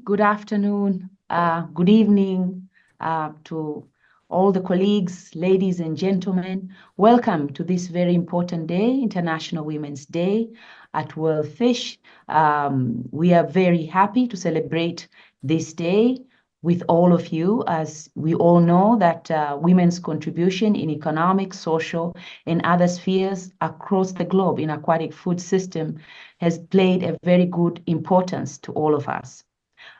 good afternoon, good evening to all the colleagues, ladies and gentlemen. Welcome to this very important day, International Women's Day at World Fish. We are very happy to celebrate this day with all of you, as we all know that women's contribution in economic, social, and other spheres across the globe in aquatic food system has played a very good importance to all of us.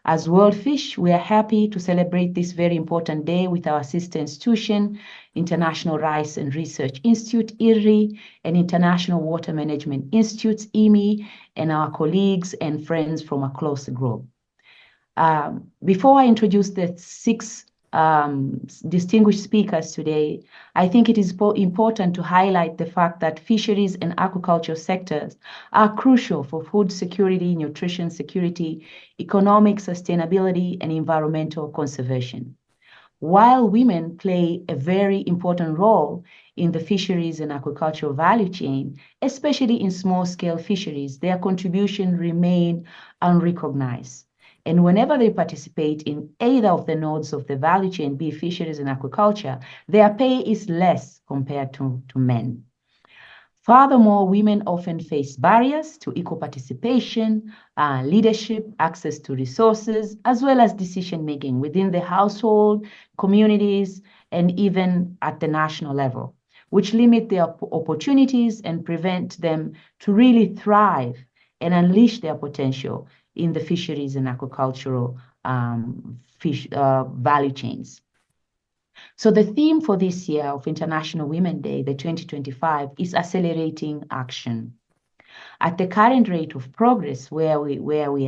As World Fish, we are happy to celebrate this very important day with our sister institution, International Rice and Research Institute, IRRI, and International Water Management Institutes, IMI, and our colleagues and friends from across the globe. Before I introduce the six distinguished speakers today, I think it is important to highlight the fact that fisheries and aquaculture sectors are crucial for food security, nutrition security, economic sustainability, and environmental conservation. While women play a very important role in the fisheries and aquaculture value chain, especially in small-scale fisheries, their contribution remain unrecognized. And whenever they participate in either of the nodes of the value chain, be it fisheries and aquaculture, their pay is less compared to men. Furthermore, women often face barriers to equal participation, leadership, access to resources, as well as decision-making within the household, communities, and even at the national level, which limit their opportunities and prevent them to really thrive and unleash their potential in the fisheries and aquacultural value chains. So the theme for this year of International Women's Day, the 2025, is accelerating action. At the current rate of progress where we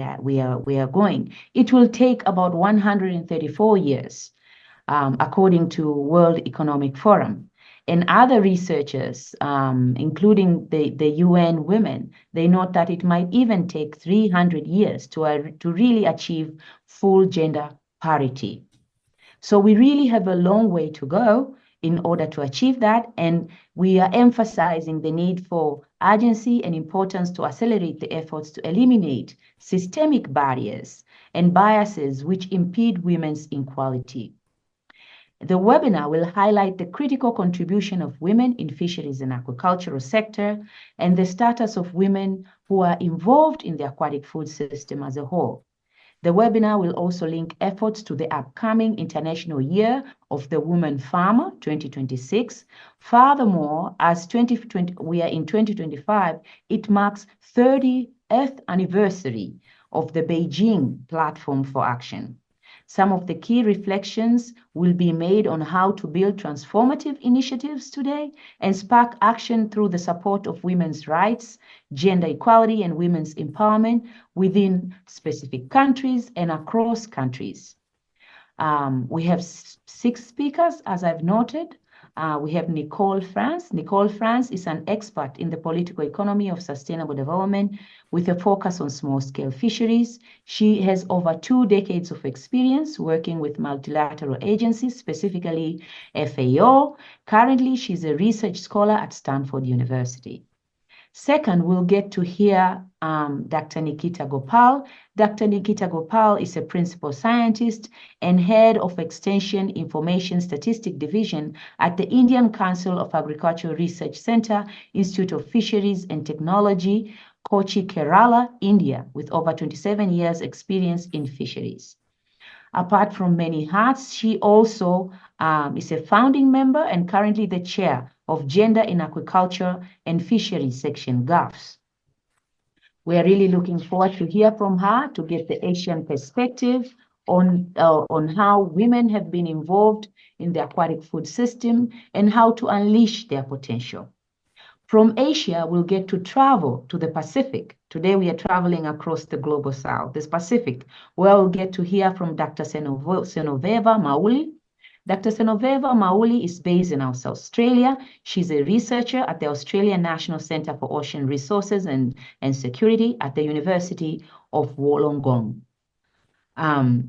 are going, it will take about 134 years, according to World Economic Forum. And other researchers, including the UN Women, they note that it might even take 300 years to really achieve full gender parity. So we really have a long way to go in order to achieve that, and we are emphasizing the need for urgency and importance to accelerate the efforts to eliminate systemic barriers and biases which impede women's equality. The webinar will highlight the critical contribution of women in fisheries and aquacultural sector and the status of women who are involved in the aquatic food system as a whole. The webinar will also link efforts to the upcoming International Year of the Woman Farmer 2026. Furthermore, as we are in 2025, it marks 30th anniversary of the Beijing Platform for Action. Some of the key reflections will be made on how to build transformative initiatives today and spark action through the support of women's rights, gender equality, and women's empowerment within specific countries and across countries. We have 6 speakers, as I've noted. We have Nicole Franz. Nicole Franz is an expert in the political economy of sustainable development with a focus on small-scale fisheries. She has over 2 decades of experience working with multilateral agencies, specifically FAO. Currently, she's a research scholar at Stanford University. Second, we'll get to hear Dr. Nikita Gopal. Dr. Nikita Gopal is a principal scientist and head of Extension Information Statistic Division at the Indian Council of Agricultural Research Center, Institute of Fisheries and Technology, Kochi, Kerala, India, with over 27 years experience in fisheries. Apart from many hats, she also is a founding member and currently the chair of Gender in Aquaculture and Fisheries Section, GAFS. We are really looking forward to hear from her to get the Asian perspective on how women have been involved in the aquatic food system and how to unleash their potential. From Asia, we'll get to travel to the Pacific. Today, we are traveling across the global south, the Pacific, where we'll get to hear from Dr. Senoneva Mauli. Dr. Senoneva Mauli is based in Australia. She's a researcher at the Australian National Centre for Ocean Resources and Security at the University of Wollongong.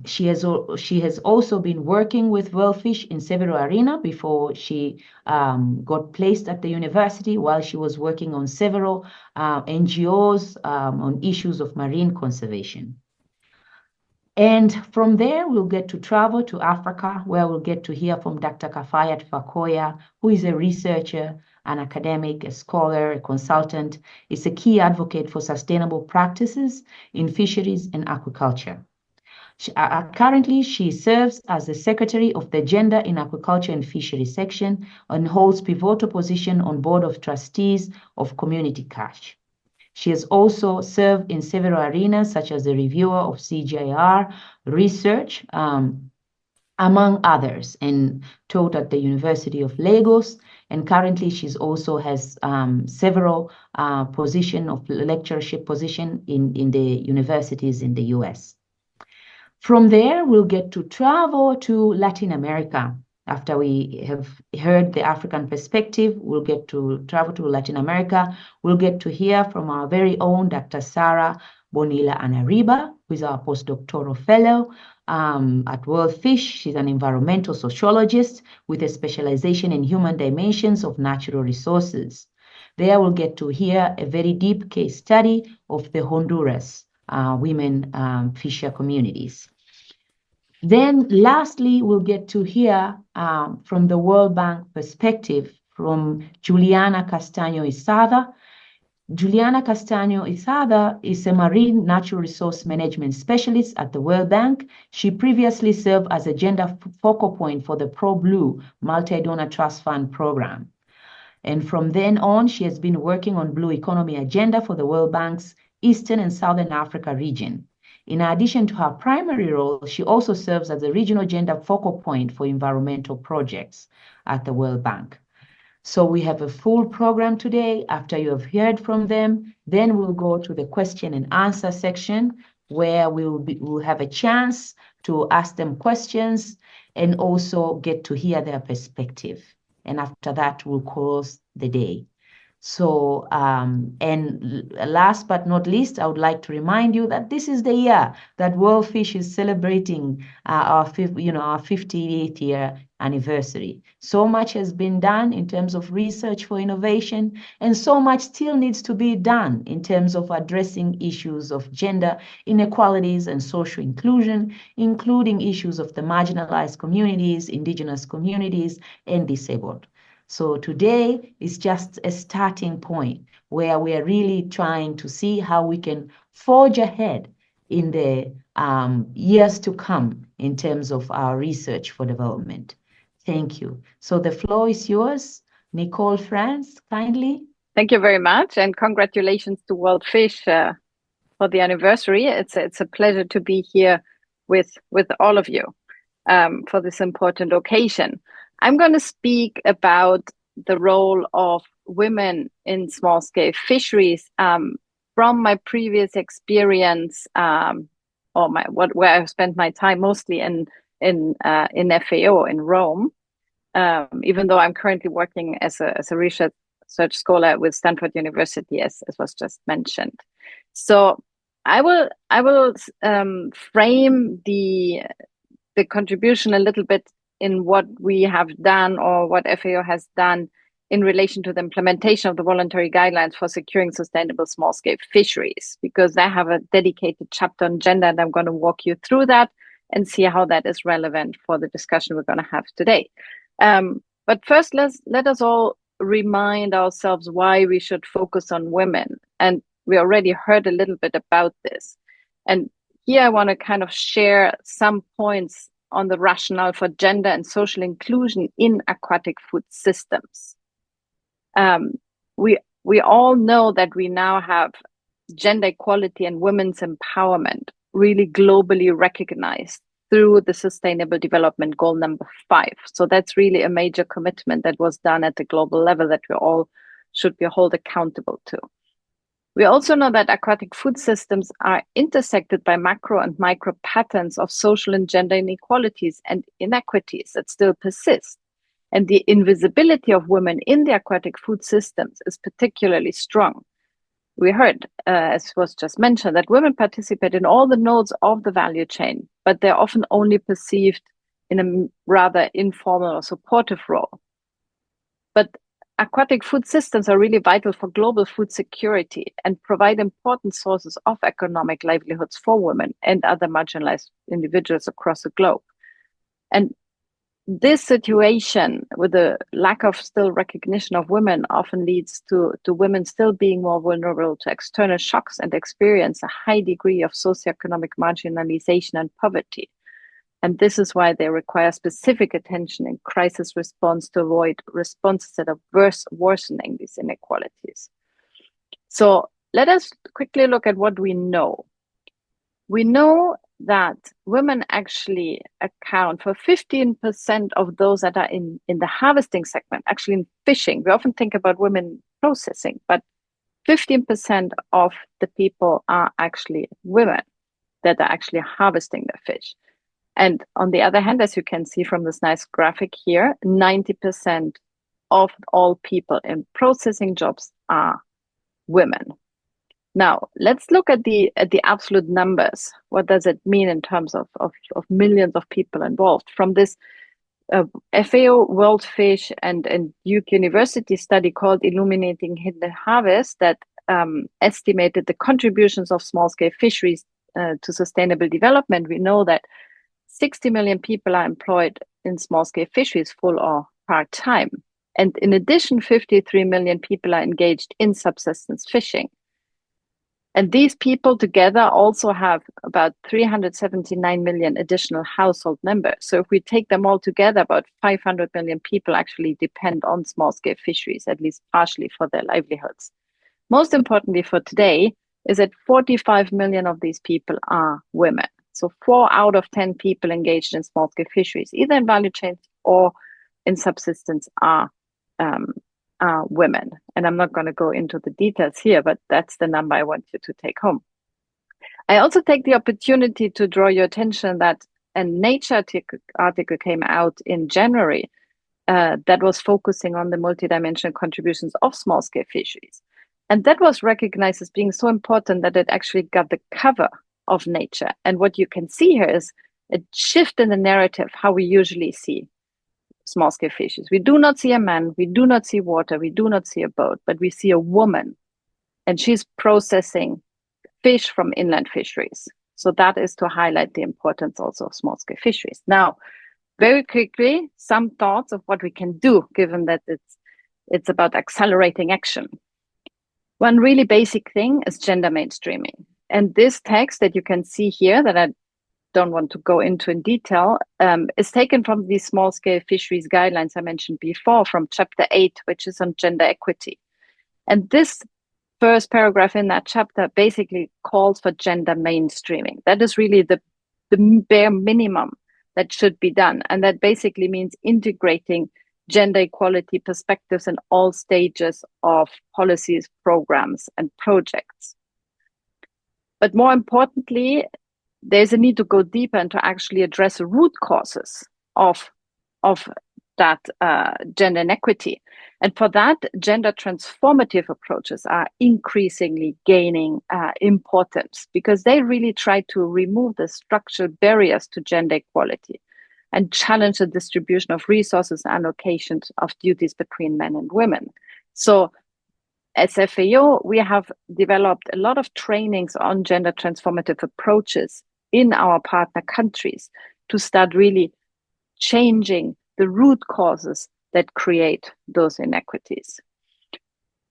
She has also been working with World Fish in several arenas before she got placed at the university while she was working on several NGOs on issues of marine conservation. And from there, we'll get to travel to Africa, where we'll get to hear from Dr. Kafayat Fakoya, who is a researcher, an academic, a scholar, a consultant, is a key advocate for sustainable practices in fisheries and aquaculture. Currently, she serves as the Secretary of the Gender in Aquaculture and Fisheries section and holds pivotal position on Board of Trustees of Community Cash. She has also served in several arenas, such as the reviewer of CGIAR research, among others, and taught at the University of Lagos. And currently, she's also has several position of lectureship position in the universities in the US. From there, we'll get to travel to Latin America. After we have heard the African perspective, we'll get to travel to Latin America. We'll get to hear from our very own Dr. Sara Bonilla Anariba, who is our postdoctoral fellow at World Fish. She's an environmental sociologist with a specialization in human dimensions of natural resources. There we'll get to hear a very deep case study of the Honduras women fisher communities. Then lastly, we'll get to hear from the World Bank perspective from Juliana Castano Isaza. Juliana Castano Isaza is a marine natural resource management specialist at the World Bank. She previously served as a gender focal point for the Pro-Blue Multi-Donor Trust Fund program. And from then on, she has been working on Blue Economy agenda for the World Bank's Eastern and Southern Africa region. In addition to her primary role, she also serves as a regional gender focal point for environmental projects at the World Bank. So we have a full program today. After you have heard from them, then we'll go to the question and answer section, where we'll have a chance to ask them questions and also get to hear their perspective. And after that, we'll close the day. So, and last but not least, I would like to remind you that this is the year that World Fish is celebrating our 58th year anniversary. So much has been done in terms of research for innovation, and so much still needs to be done in terms of addressing issues of gender inequalities and social inclusion, including issues of the marginalized communities, indigenous communities, and disabled. So today is just a starting point where we are really trying to see how we can forge ahead in the years to come in terms of our research for development. Thank you. So the floor is yours. Nicole Franz, kindly. Thank you very much, and congratulations to World Fish for the anniversary. It's a pleasure to be here with all of you for this important occasion. I'm going to speak about the role of women in small-scale fisheries from my previous experience, where I've spent my time mostly in FAO in Rome. Even though I'm currently working as a research scholar with Stanford University, as was just mentioned. So I will frame the contribution a little bit in what we have done or what FAO has done in relation to the implementation of the voluntary guidelines for securing sustainable small-scale fisheries, because I have a dedicated chapter on gender, and I'm going to walk you through that and see how that is relevant for the discussion we're going to have today. But first, let us all remind ourselves why we should focus on women. And we already heard a little bit about this. And here I want to kind of share some points on the rationale for gender and social inclusion in aquatic food systems. We all know that we now have gender equality and women's empowerment really globally recognized through the Sustainable Development Goal number 5. So that's really a major commitment that was done at the global level that we all should be held accountable to. We also know that aquatic food systems are intersected by macro and micro patterns of social and gender inequalities and inequities that still persist. And the invisibility of women in the aquatic food systems is particularly strong. We heard, as was just mentioned, that women participate in all the nodes of the value chain, but they're often only perceived in a rather informal or supportive role. But aquatic food systems are really vital for global food security and provide important sources of economic livelihoods for women and other marginalized individuals across the globe. And this situation with the lack of still recognition of women often leads to women still being more vulnerable to external shocks and experience a high degree of socioeconomic marginalization and poverty. And this is why they require specific attention in crisis response to avoid responses that are worsening these inequalities. So let us quickly look at what we know. We know that women actually account for 15% of those that are in the harvesting segment, actually in fishing. We often think about women processing, but 15% of the people are actually women that are actually harvesting the fish. And on the other hand, as you can see from this nice graphic here, 90% of all people in processing jobs are women. Now, let's look at the absolute numbers. What does it mean in terms of millions of people involved? From this FAO World Fish and Duke University study called Illuminating Hidden Harvest that estimated the contributions of small-scale fisheries to sustainable development, we know that 60 million people are employed in small-scale fisheries, full or part-time. And in addition, 53 million people are engaged in subsistence fishing. And these people together also have about 379 million additional household members. So if we take them all together, about 500 million people actually depend on small-scale fisheries, at least partially for their livelihoods. Most importantly for today is that 45 million of these people are women. So 4 out of 10 people engaged in small-scale fisheries, either in value chains or in subsistence, are women. And I'm not going to go into the details here, but that's the number I want you to take home. I also take the opportunity to draw your attention that a Nature article came out in January that was focusing on the multidimensional contributions of small-scale fisheries. And that was recognized as being so important that it actually got the cover of Nature. And what you can see here is a shift in the narrative, how we usually see small-scale fisheries. We do not see a man, we do not see water, we do not see a boat, but we see a woman, and she's processing fish from inland fisheries. So that is to highlight the importance also of small-scale fisheries. Now, very quickly, some thoughts of what we can do, given that it's about accelerating action. One really basic thing is gender mainstreaming. And this text that you can see here, that I don't want to go into in detail, is taken from the small-scale fisheries guidelines I mentioned before, from chapter 8, which is on gender equity. And this first paragraph in that chapter basically calls for gender mainstreaming. That is really the bare minimum that should be done. And that basically means integrating gender equality perspectives in all stages of policies, programs, and projects. But more importantly, there's a need to go deeper and to actually address the root causes of that gender inequity. And for that, gender transformative approaches are increasingly gaining importance, because they really try to remove the structural barriers to gender equality and challenge the distribution of resources and allocations of duties between men and women. So as FAO, we have developed a lot of trainings on gender transformative approaches in our partner countries to start really changing the root causes that create those inequities.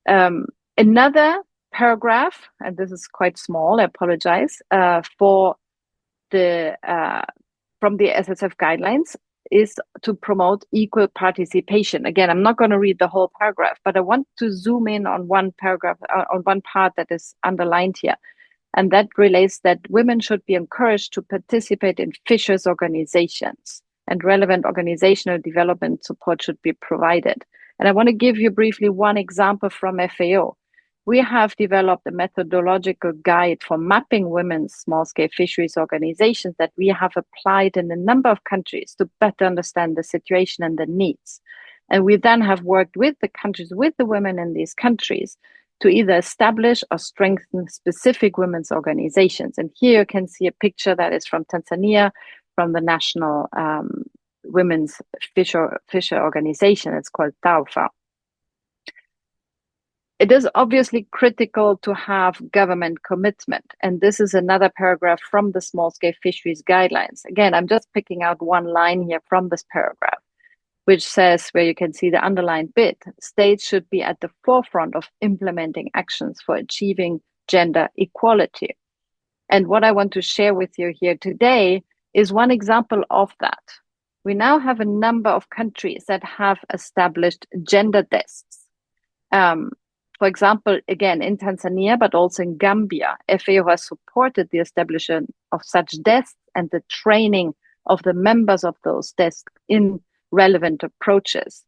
Another paragraph, and this is quite small, I apologize, from the SSF guidelines, is to promote equal participation. Again, I'm not going to read the whole paragraph, but I want to zoom in on one paragraph, on one part that is underlined here. And that relates that women should be encouraged to participate in fishers organizations, and relevant organizational development support should be provided. And I want to give you briefly one example from FAO. We have developed a methodological guide for mapping women's small-scale fisheries organizations that we have applied in a number of countries to better understand the situation and the needs. And we then have worked with the countries, with the women in these countries, to either establish or strengthen specific women's organizations. And here you can see a picture that is from Tanzania, from the National Women's Fisher Organization. It's called TAWFA. It is obviously critical to have government commitment. And this is another paragraph from the small-scale fisheries guidelines. Again, I'm just picking out one line here from this paragraph, which says, where you can see the underlined bit, states should be at the forefront of implementing actions for achieving gender equality. And what I want to share with you here today is one example of that. We now have a number of countries that have established gender desks. For example, again, in Tanzania, but also in Gambia, FAO has supported the establishment of such desks and the training of the members of those desks in relevant approaches.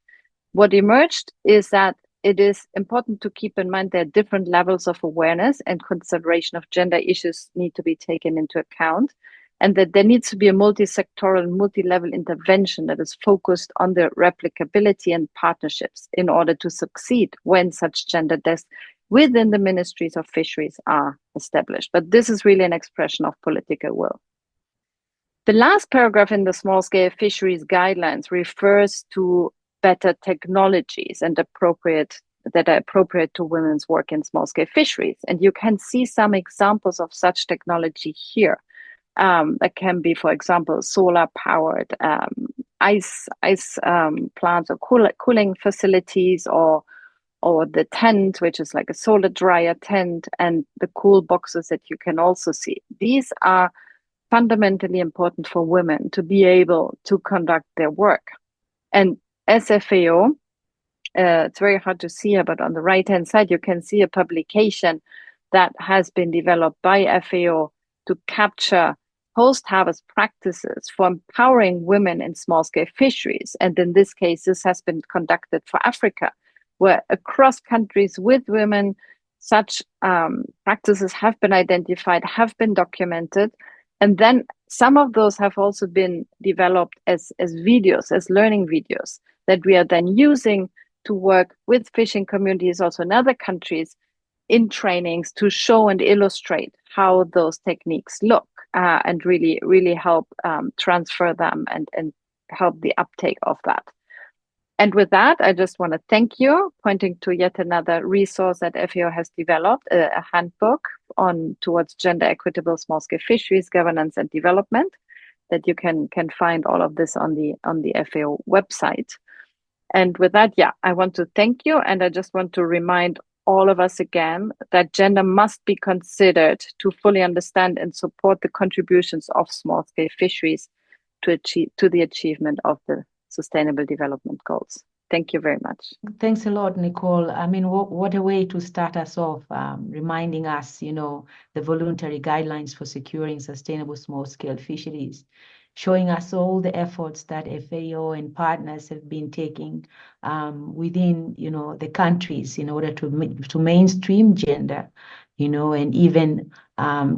What emerged is that it is important to keep in mind that different levels of awareness and consideration of gender issues need to be taken into account, and that there needs to be a multi-sectoral and multi-level intervention that is focused on the replicability and partnerships in order to succeed when such gender desks within the ministries of fisheries are established. But this is really an expression of political will. The last paragraph in the small-scale fisheries guidelines refers to better technologies and that are appropriate to women's work in small-scale fisheries. And you can see some examples of such technology here. That can be, for example, solar-powered ice plants or cooling facilities, or the tent, which is like a solar dryer tent, and the cool boxes that you can also see. These are fundamentally important for women to be able to conduct their work. And as FAO, it's very hard to see here, but on the right-hand side, you can see a publication that has been developed by FAO to capture post-harvest practices for empowering women in small-scale fisheries. And in this case, this has been conducted for Africa, where across countries with women, such practices have been identified, have been documented. And then some of those have also been developed as videos, as learning videos that we are then using to work with fishing communities also in other countries in trainings to show and illustrate how those techniques look and really help transfer them and help the uptake of that. And with that, I just want to thank you, pointing to yet another resource that FAO has developed, a handbook towards gender equitable small-scale fisheries governance and development, that you can find all of this on the FAO website. And with that, I want to thank you, and I just want to remind all of us again that gender must be considered to fully understand and support the contributions of small-scale fisheries to the achievement of the Sustainable Development Goals. Thank you very much. Thanks a lot, Nicole. I mean, what a way to start us off, reminding us, the voluntary guidelines for securing sustainable small-scale fisheries, showing us all the efforts that FAO and partners have been taking within, the countries in order to mainstream gender, and even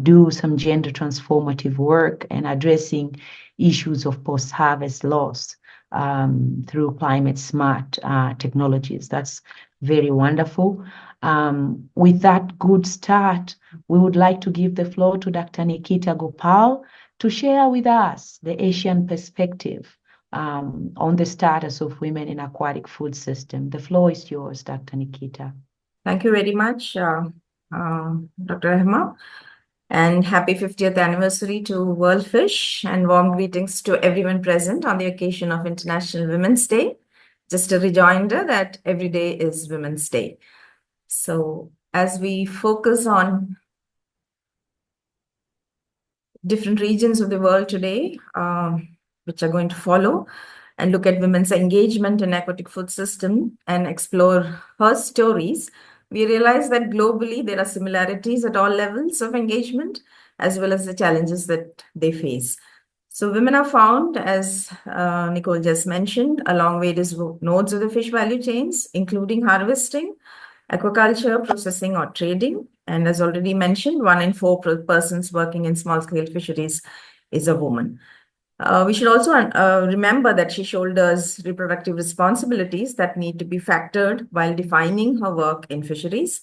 do some gender transformative work and addressing issues of post-harvest loss through climate smart technologies. That's very wonderful. With that good start, we would like to give the floor to Dr. Nikita Gopal to share with us the Asian perspective on the status of women in aquatic food system. The floor is yours, Dr. Nikita. Thank you very much, Dr. Rahma. And happy 50th anniversary to World Fish, and warm greetings to everyone present on the occasion of International Women's Day. Just a reminder that every day is Women's Day. So as we focus on different regions of the world today, which are going to follow, and look at women's engagement in aquatic food system and explore her stories, we realize that globally there are similarities at all levels of engagement, as well as the challenges that they face. So women are found, as Nicole just mentioned, along various nodes of the fish value chains, including harvesting, aquaculture, processing, or trading. And as already mentioned, 1 in 4 persons working in small-scale fisheries is a woman. We should also remember that she shoulders reproductive responsibilities that need to be factored while defining her work in fisheries.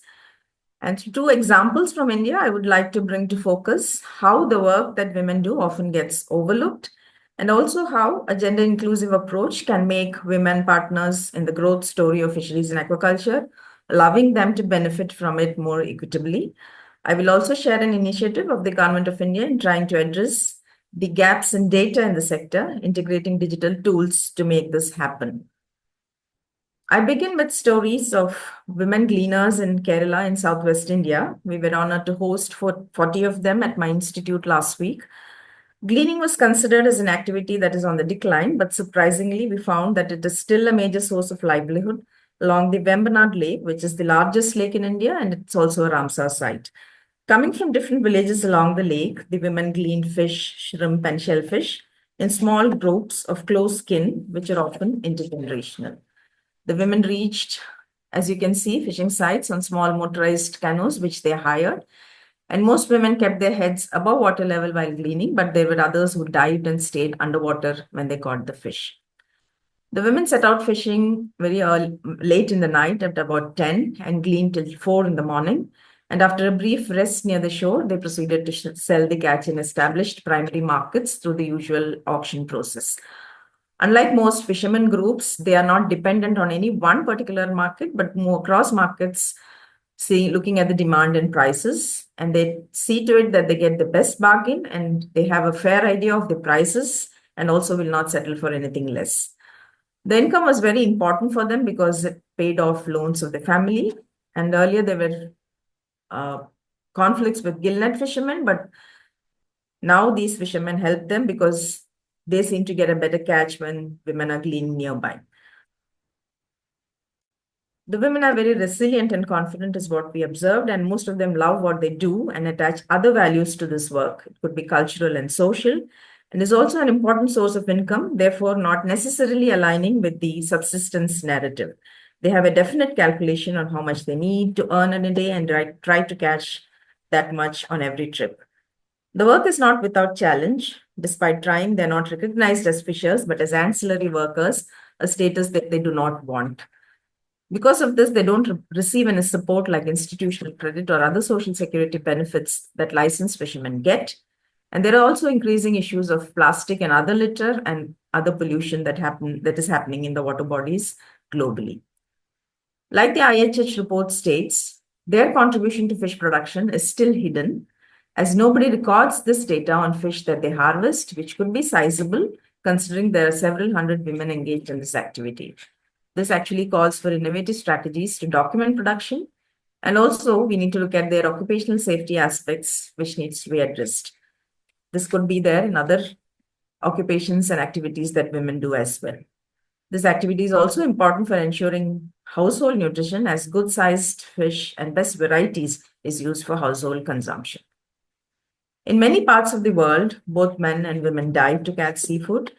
And 2 examples from India, I would like to bring to focus how the work that women do often gets overlooked, and also how a gender-inclusive approach can make women partners in the growth story of fisheries and aquaculture, allowing them to benefit from it more equitably. I will also share an initiative of the Government of India in trying to address the gaps in data in the sector, integrating digital tools to make this happen. I begin with stories of women gleaners in Kerala in Southwest India. We were honored to host 40 of them at my institute last week. Gleaning was considered as an activity that is on the decline, but surprisingly, we found that it is still a major source of livelihood along the Vembanad Lake, which is the largest lake in India, and it's also a Ramsar site. Coming from different villages along the lake, the women gleaned fish, shrimp, and shellfish in small groups of close kin, which are often intergenerational. The women reached, as you can see, fishing sites on small motorized canoes, which they hired. And most women kept their heads above water level while gleaning, but there were others who dived and stayed underwater when they caught the fish. The women set out fishing very early, late in the night at about 10 and gleaned till 4 in the morning. And after a brief rest near the shore, they proceeded to sell the catch in established primary markets through the usual auction process. Unlike most fishermen groups, they are not dependent on any one particular market, but move across markets, looking at the demand and prices, and they see to it that they get the best bargain and they have a fair idea of the prices and also will not settle for anything less. The income was very important for them because it paid off loans of the family. And earlier there were conflicts with gillnet fishermen, but now these fishermen help them because they seem to get a better catch when women are gleaning nearby. The women are very resilient and confident is what we observed, and most of them love what they do and attach other values to this work. It could be cultural and social, and is also an important source of income, therefore not necessarily aligning with the subsistence narrative. They have a definite calculation on how much they need to earn in a day and try to catch that much on every trip. The work is not without challenge. Despite trying, they're not recognized as fishers, but as ancillary workers, a status that they do not want. Because of this, they don't receive any support like institutional credit or other social security benefits that licensed fishermen get. And there are also increasing issues of plastic and other litter and other pollution that is happening in the water bodies globally. Like the IHH report states, their contribution to fish production is still hidden, as nobody records this data on fish that they harvest, which could be sizable considering there are several hundred women engaged in this activity. This actually calls for innovative strategies to document production. And also we need to look at their occupational safety aspects, which needs to be addressed. This could be there in other occupations and activities that women do as well. This activity is also important for ensuring household nutrition, as good-sized fish and best varieties is used for household consumption. In many parts of the world, both men and women dive to catch seafood.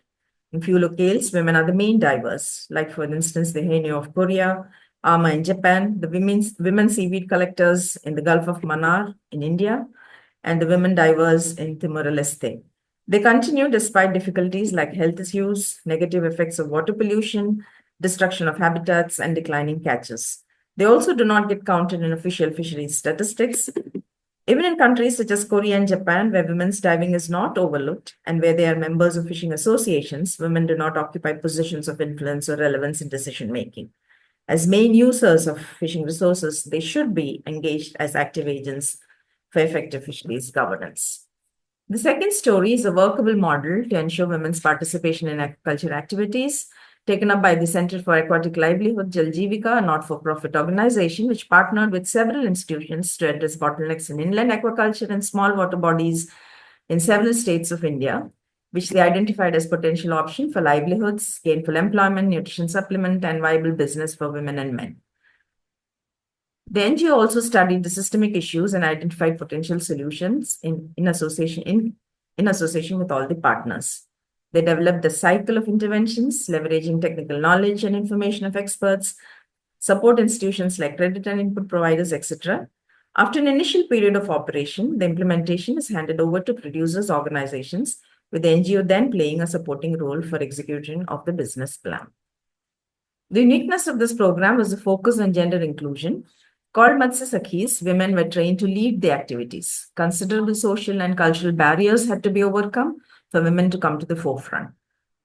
In few locales, women are the main divers, like for instance, the Hainu of Korea, Ama in Japan, the women seaweed collectors in the Gulf of Mannar in India, and the women divers in Timor-Leste. They continue despite difficulties like health issues, negative effects of water pollution, destruction of habitats, and declining catches. They also do not get counted in official fisheries statistics. Even in countries such as Korea and Japan, where women's diving is not overlooked and where they are members of fishing associations, women do not occupy positions of influence or relevance in decision-making. As main users of fishing resources, they should be engaged as active agents for effective fisheries governance. The second story is a workable model to ensure women's participation in aquaculture activities, taken up by the Center for Aquatic Livelihood, Jal Jeevika, a not-for-profit organization which partnered with several institutions to address bottlenecks in inland aquaculture and small water bodies in several states of India, which they identified as potential option for livelihoods, gainful employment, nutrition supplement, and viable business for women and men. The NGO also studied the systemic issues and identified potential solutions in association with all the partners. They developed a cycle of interventions, leveraging technical knowledge and information of experts, support institutions like credit and input providers, etc. After an initial period of operation, the implementation is handed over to producers' organizations, with the NGO then playing a supporting role for execution of the business plan. The uniqueness of this program was the focus on gender inclusion. Called Matsya Sakhis, women were trained to lead the activities. Considerable social and cultural barriers had to be overcome for women to come to the forefront.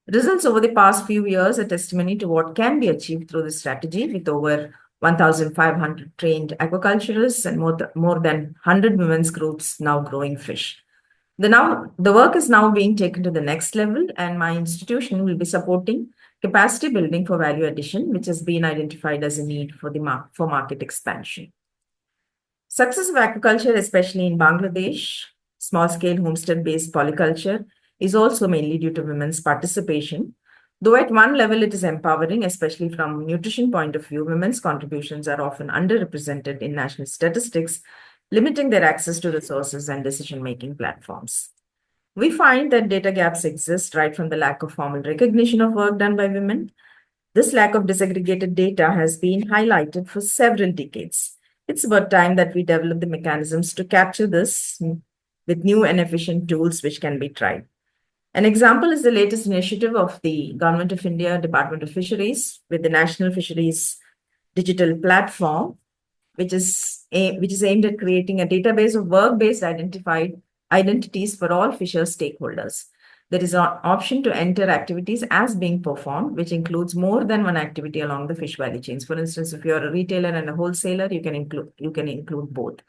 Results over the past few years are testimony to what can be achieved through this strategy, with over 1,500 trained aquaculturists, and more than 100 women's groups now growing fish. The work is now being taken to the next level, and my institution will be supporting capacity building for value addition, which has been identified as a need for market expansion. Success of aquaculture, especially in Bangladesh, small-scale homestead-based polyculture, is also mainly due to women's participation. Though at one level it is empowering, especially from a nutrition point of view, women's contributions are often underrepresented in national statistics, limiting their access to resources and decision-making platforms. We find that data gaps exist right from the lack of formal recognition of work done by women. This lack of disaggregated data has been highlighted for several decades. It's about time that we develop the mechanisms to capture this with new and efficient tools which can be tried. An example is the latest initiative of the Government of India Department of Fisheries with the National Fisheries Digital Platform, which is aimed at creating a database of work-based identities for all fisher stakeholders. There is an option to enter activities as being performed, which includes more than one activity along the fish value chains. For instance, if you're a retailer and a wholesaler, you can include both.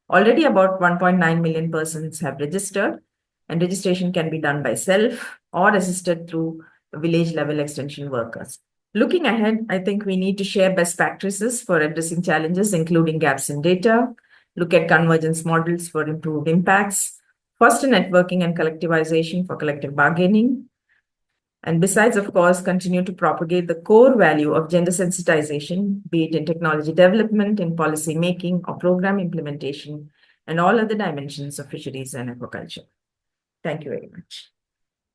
Already about 1.9 million persons have registered, and registration can be done by self or assisted through village level extension workers. Looking ahead, I think we need to share best practices for addressing challenges, including gaps in data, look at convergence models for improved impacts, foster networking and collectivization for collective bargaining, and besides, of course, continue to propagate the core value of gender sensitization, be it in technology development, in policy making, or program implementation, and all other dimensions of fisheries and aquaculture. Thank you very much.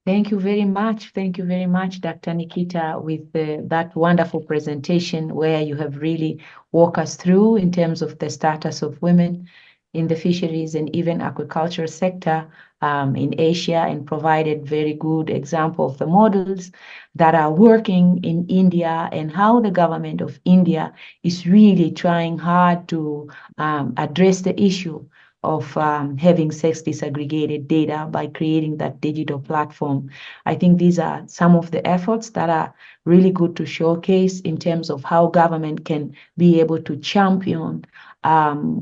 Thank you very much. Thank you very much, Dr. Nikita, with that wonderful presentation where you have really walked us through in terms of the status of women in the fisheries and even aquaculture sector in Asia, and provided very good example of the models that are working in India and how the government of India is really trying hard to address the issue of having sex disaggregated data by creating that digital platform. I think these are some of the efforts that are really good to showcase in terms of how government can be able to champion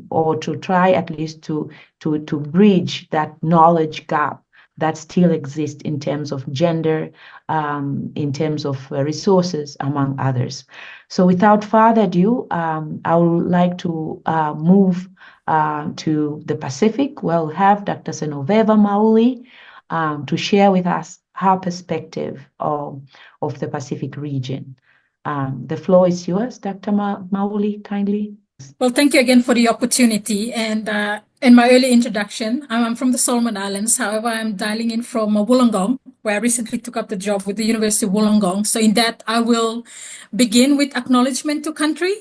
or to try at least to bridge that knowledge gap that still exists in terms of gender, in terms of resources, among others. So without further ado, I would like to move to the Pacific. We'll have Dr. Senoneva Mauli to share with us her perspective of the Pacific region. The floor is yours, Dr. Mauli, kindly. Well, thank you again for the opportunity. And in my early introduction, I'm from the Solomon Islands. However, I'm dialing in from Wollongong, where I recently took up the job with the University of Wollongong. So in that, I will begin with acknowledgement to country.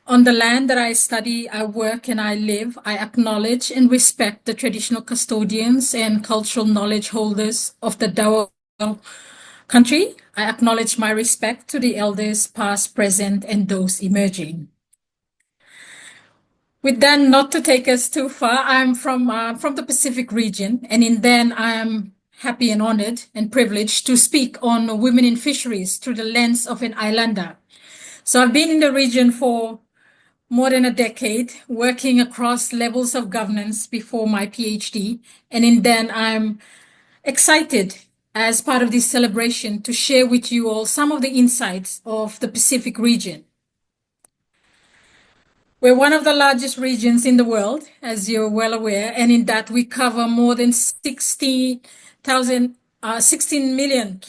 On the land that I study, I work, and I live, I acknowledge and respect the traditional custodians and cultural knowledge holders of the Dawo country. I acknowledge my respect to the elders past, present, and those emerging. With that, not to take us too far, I'm from the Pacific region, and in then I'm happy and honored and privileged to speak on women in fisheries through the lens of an islander. So I've been in the region for more than a decade, working across levels of governance before my PhD, and in then I'm excited as part of this celebration to share with you all some of the insights of the Pacific region. We're one of the largest regions in the world, as you're well aware, and in that we cover more than 16 million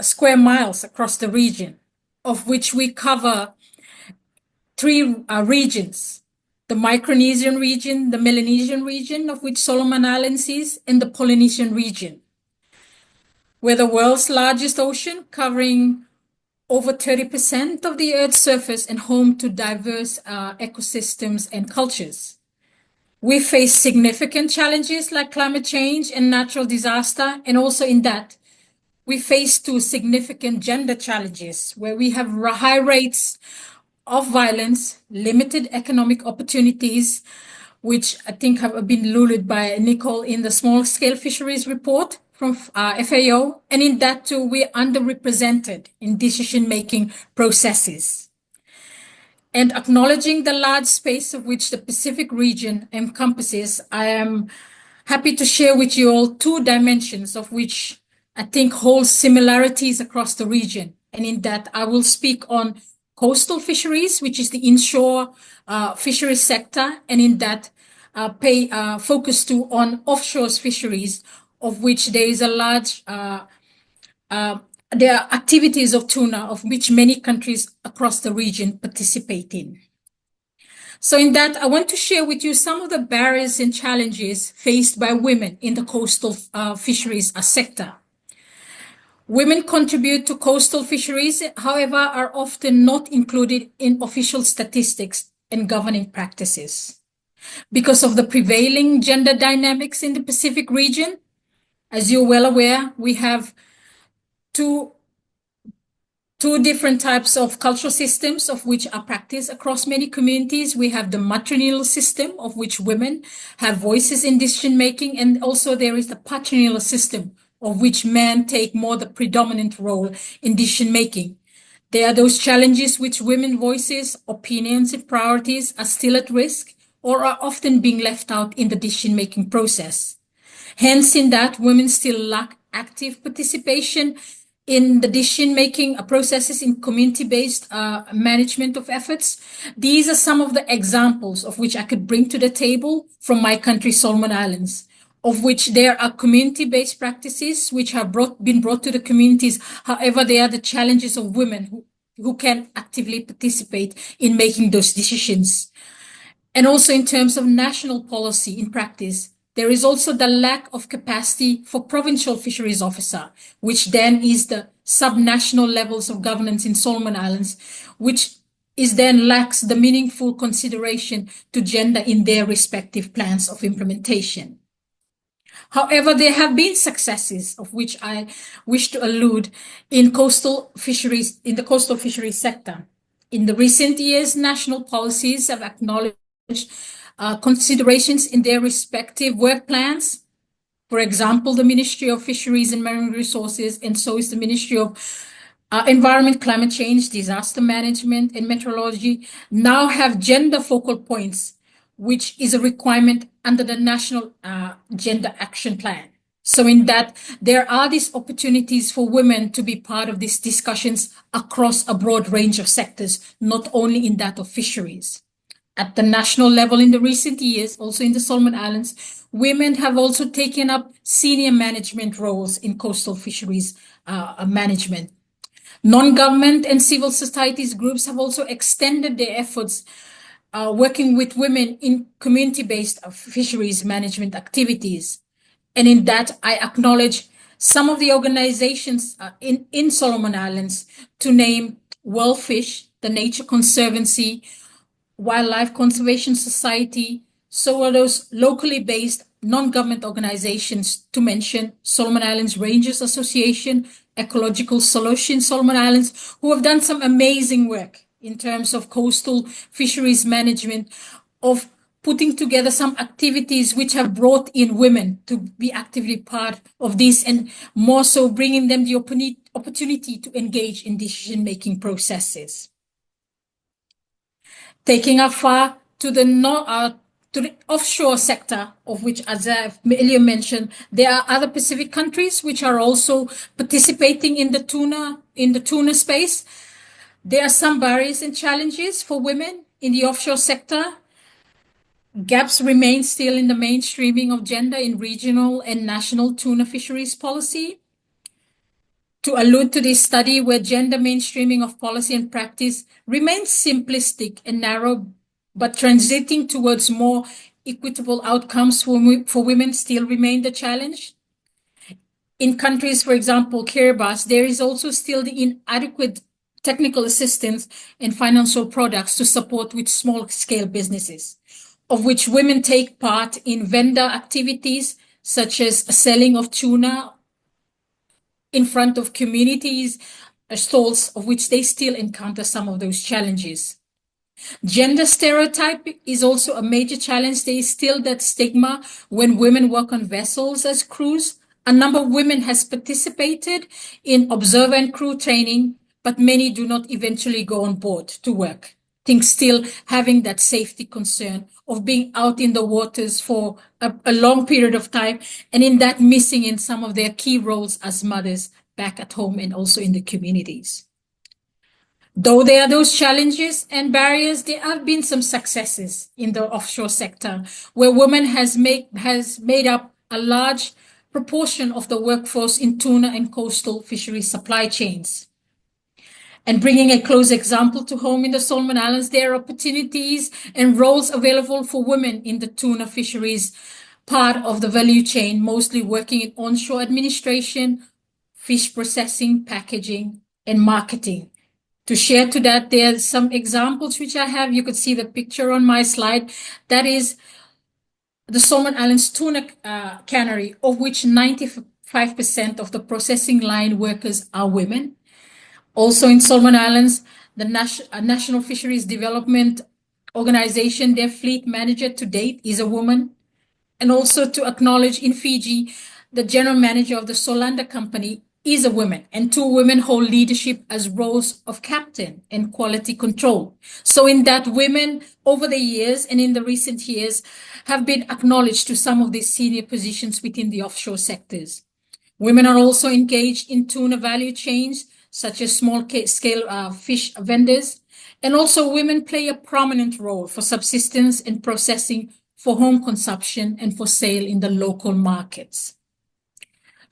square miles across the region, of which we cover three regions: the Micronesian region, the Melanesian region, of which Solomon Islands is, and the Polynesian region. We're the world's largest ocean, covering over 30% of the Earth's surface and home to diverse ecosystems and cultures. We face significant challenges like climate change and natural disaster, and also in that, we face two significant gender challenges where we have high rates of violence, limited economic opportunities, which I think have been alluded by Nicole in the small-scale fisheries report from FAO, and in that too, we're underrepresented in decision-making processes. And acknowledging the large space of which the Pacific region encompasses, I am happy to share with you all two dimensions of which I think hold similarities across the region. And in that, I will speak on coastal fisheries, which is the inshore fisheries sector, and in that pay focus to on offshore fisheries, of which there is a large there are activities of tuna of which many countries across the region participate in. So in that, I want to share with you some of the barriers and challenges faced by women in the coastal fisheries sector. Women contribute to coastal fisheries, however, are often not included in official statistics and governing practices. Because of the prevailing gender dynamics in the Pacific region, as you're well aware, we have two different types of cultural systems of which are practiced across many communities. We have the matrilineal system of which women have voices in decision making, and also there is the patrilineal system of which men take more the predominant role in decision making. There are those challenges which women voices, opinions and priorities are still at risk or are often being left out in the decision making process. Hence, in that, women still lack active participation in the decision-making processes in community-based management of efforts. These are some of the examples of which I could bring to the table from my country, Solomon Islands, of which there are community-based practices which have been brought to the communities. However, they are the challenges of women who can actively participate in making those decisions. And also in terms of national policy in practice, there is also the lack of capacity for provincial fisheries officer, which then is the subnational levels of governance in Solomon Islands, which is then lacks the meaningful consideration to gender in their respective plans of implementation. However, there have been successes of which I wish to allude in coastal fisheries, in the coastal fisheries sector. In the recent years, national policies have acknowledged considerations in their respective work plans. For example, the Ministry of Fisheries and Marine Resources, and so is the Ministry of Environment, Climate Change, Disaster Management, and Meteorology, now have gender focal points, which is a requirement under the National Gender Action Plan. So in that, there are these opportunities for women to be part of these discussions across a broad range of sectors, not only in that of fisheries. At the national level in the recent years, also in the Solomon Islands, women have also taken up senior management roles in coastal fisheries management. Non-government and civil societies groups have also extended their efforts working with women in community-based fisheries management activities. And in that, I acknowledge some of the organizations in Solomon Islands, to name World Fish, the Nature Conservancy, Wildlife Conservation Society. So are those locally based non-government organizations, to mention Solomon Islands Rangers Association, Ecological Solutions Solomon Islands, who have done some amazing work in terms of coastal fisheries management, of putting together some activities which have brought in women to be actively part of this, and more so bringing them the opportunity to engage in decision-making processes. Taking us far to the offshore sector, of which, as I've earlier mentioned, there are other Pacific countries which are also participating in the tuna space. There are some barriers and challenges for women in the offshore sector. Gaps remain still in the mainstreaming of gender in regional and national tuna fisheries policy. To allude to this study, where gender mainstreaming of policy and practice remains simplistic and narrow, but transiting towards more equitable outcomes for women still remain the challenge. In countries, for example, Kiribati, there is also still the inadequate technical assistance and financial products to support with small-scale businesses, of which women take part in vendor activities such as selling of tuna in front of communities, stalls, of which they still encounter some of those challenges. Gender stereotype is also a major challenge. There is still that stigma when women work on vessels as crews. A number of women has participated in observer and crew training, but many do not eventually go on board to work. think still having that safety concern of being out in the waters for a long period of time, and in that missing in some of their key roles as mothers back at home and also in the communities. Though there are those challenges and barriers, there have been some successes in the offshore sector where women has made up a large proportion of the workforce in tuna and coastal fisheries supply chains. And bringing a close example to home in the Solomon Islands, there are opportunities and roles available for women in the tuna fisheries part of the value chain, mostly working in onshore administration, fish processing, packaging, and marketing. To share to that, there are some examples which I have. You could see the picture on my slide. That is the Solomon Islands tuna cannery, of which 95% of the processing line workers are women. Also in Solomon Islands, the National Fisheries Development Organization, their fleet manager to date is a woman. And also to acknowledge in Fiji, the general manager of the Solanda company is a woman, and 2 women hold leadership as roles of captain and quality control. So in that, women over the years and in the recent years have been acknowledged to some of these senior positions within the offshore sectors. Women are also engaged in tuna value chains, such as small-scale fish vendors, and also women play a prominent role for subsistence and processing for home consumption and for sale in the local markets.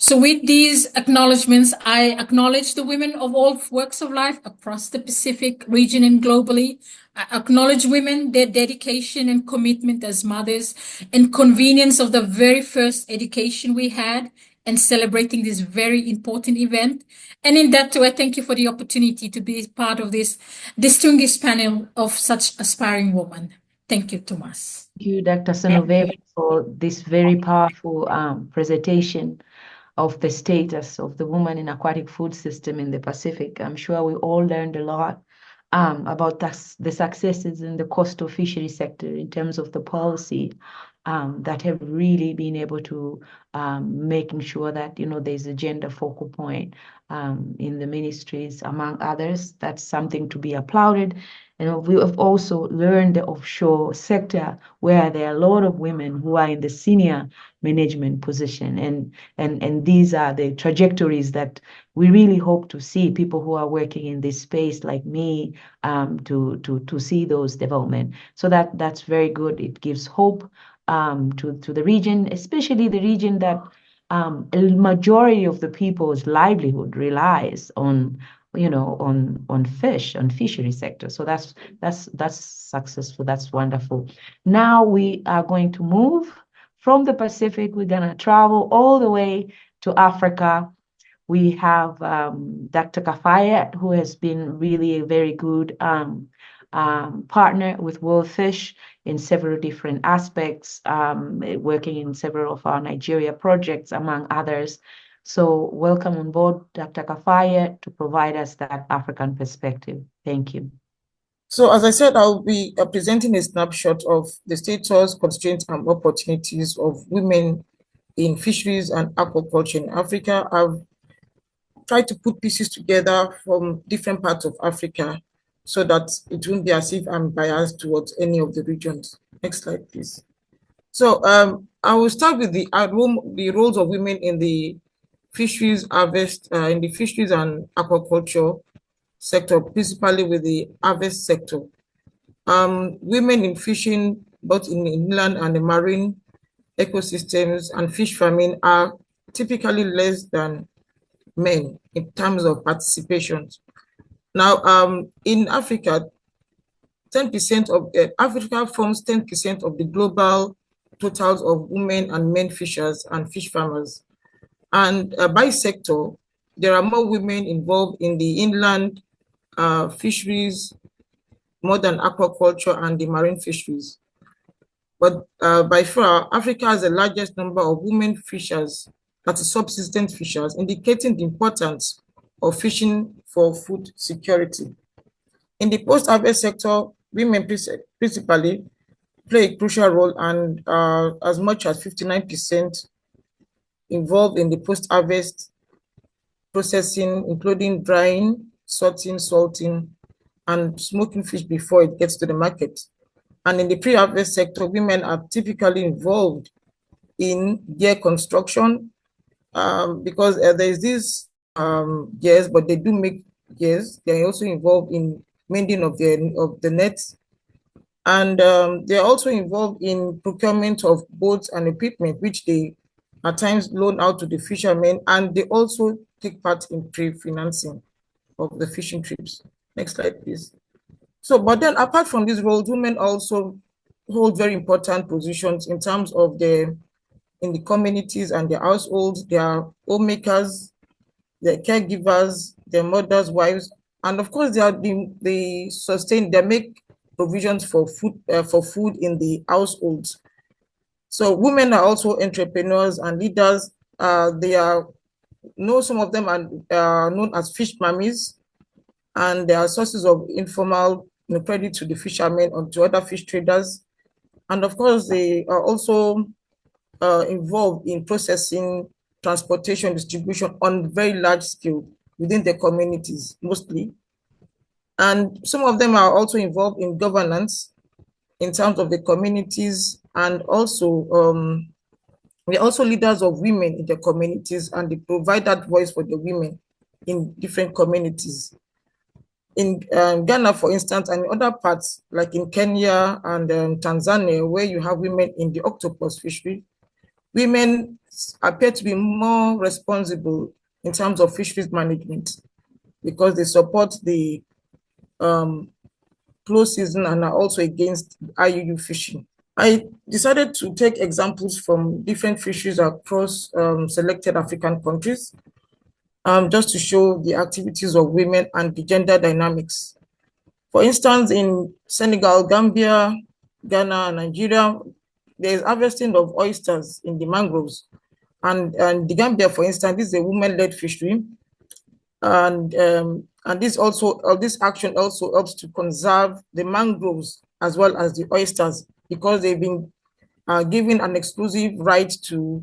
So with these acknowledgements, I acknowledge the women of all walks of life across the Pacific region and globally. I acknowledge women, their dedication and commitment as mothers, and convenience of the very first education we had, and celebrating this very important event. And in that too, I thank you for the opportunity to be part of this distinguished panel of such aspiring women. Thank you, Thomas. Thank you, Dr. Senoneva, for this very powerful presentation of the status of the woman in aquatic food system in the Pacific. I'm sure we all learned a lot about the successes in the coastal fishery sector in terms of the policy that have really been able to making sure that, there's a gender focal point in the ministries, among others. That's something to be applauded. And we have also learned the offshore sector where there are a lot of women who are in the senior management position. And these are the trajectories that we really hope to see people who are working in this space like me to see those development. So that's very good. It gives hope to the region, especially the region that a majority of the people's livelihood relies on fishery sector. So that's successful. That's wonderful. Now we are going to move from the Pacific. We're going to travel all the way to Africa. We have Dr. Kafayat, who has been really a very good partner with World Fish in several different aspects, working in several of our Nigeria projects, among others. So welcome on board, Dr. Kafayat, to provide us that African perspective. Thank you. So as I said, I'll be presenting a snapshot of the status, constraints, and opportunities of women in fisheries and aquaculture in Africa. I've tried to put pieces together from different parts of Africa so that it won't be as if I'm biased towards any of the regions. Next slide, please. So I will start with the roles of women in the fisheries harvest, in the fisheries and aquaculture sector, principally with the harvest sector. Women in fishing, both in inland and the marine ecosystems and fish farming, are typically less than men in terms of participation. Now, in Africa, 10% of Africa forms 10% of the global totals of women and men fishers and fish farmers. And by sector, there are more women involved in the inland fisheries, more than aquaculture and the marine fisheries. But by far, Africa has the largest number of women fishers, that is subsistence fishers, indicating the importance of fishing for food security. In the post-harvest sector, women principally play a crucial role, and as much as 59% involved in the post-harvest processing, including drying, sorting, salting, and smoking fish before it gets to the market. And in the pre-harvest sector, women are typically involved in gear construction because there is this gears, but they do make gears. They're also involved in mending of the nets. And they're also involved in procurement of boats and equipment, which they at times loan out to the fishermen, and they also take part in pre-financing of the fishing trips. Next slide, please. So, but then apart from these roles, women also hold very important positions in terms of in the communities and the households. They are homemakers, they're caregivers, they're mothers, wives, and of course they make provisions for food in the households. So women are also entrepreneurs and leaders. Some of them are known as fish mummies, and they are sources of informal credit to the fishermen or to other fish traders. And of course, they are also involved in processing, transportation, distribution on very large scale within the communities, mostly. And some of them are also involved in governance in terms of the communities, and also we're also leaders of women in the communities, and they provide that voice for the women in different communities. In Ghana, for instance, and in other parts, like in Kenya and Tanzania, where you have women in the octopus fishery, women appear to be more responsible in terms of fisheries management because they support the close season and are also against IUU fishing. I decided to take examples from different fisheries across selected African countries, just to show the activities of women and the gender dynamics. For instance, in Senegal, Gambia, Ghana, and Nigeria, there is harvesting of oysters in the mangroves. And the Gambia, for instance, this is a woman-led fishery. And this action also helps to conserve the mangroves as well as the oysters, because they've been given an exclusive right to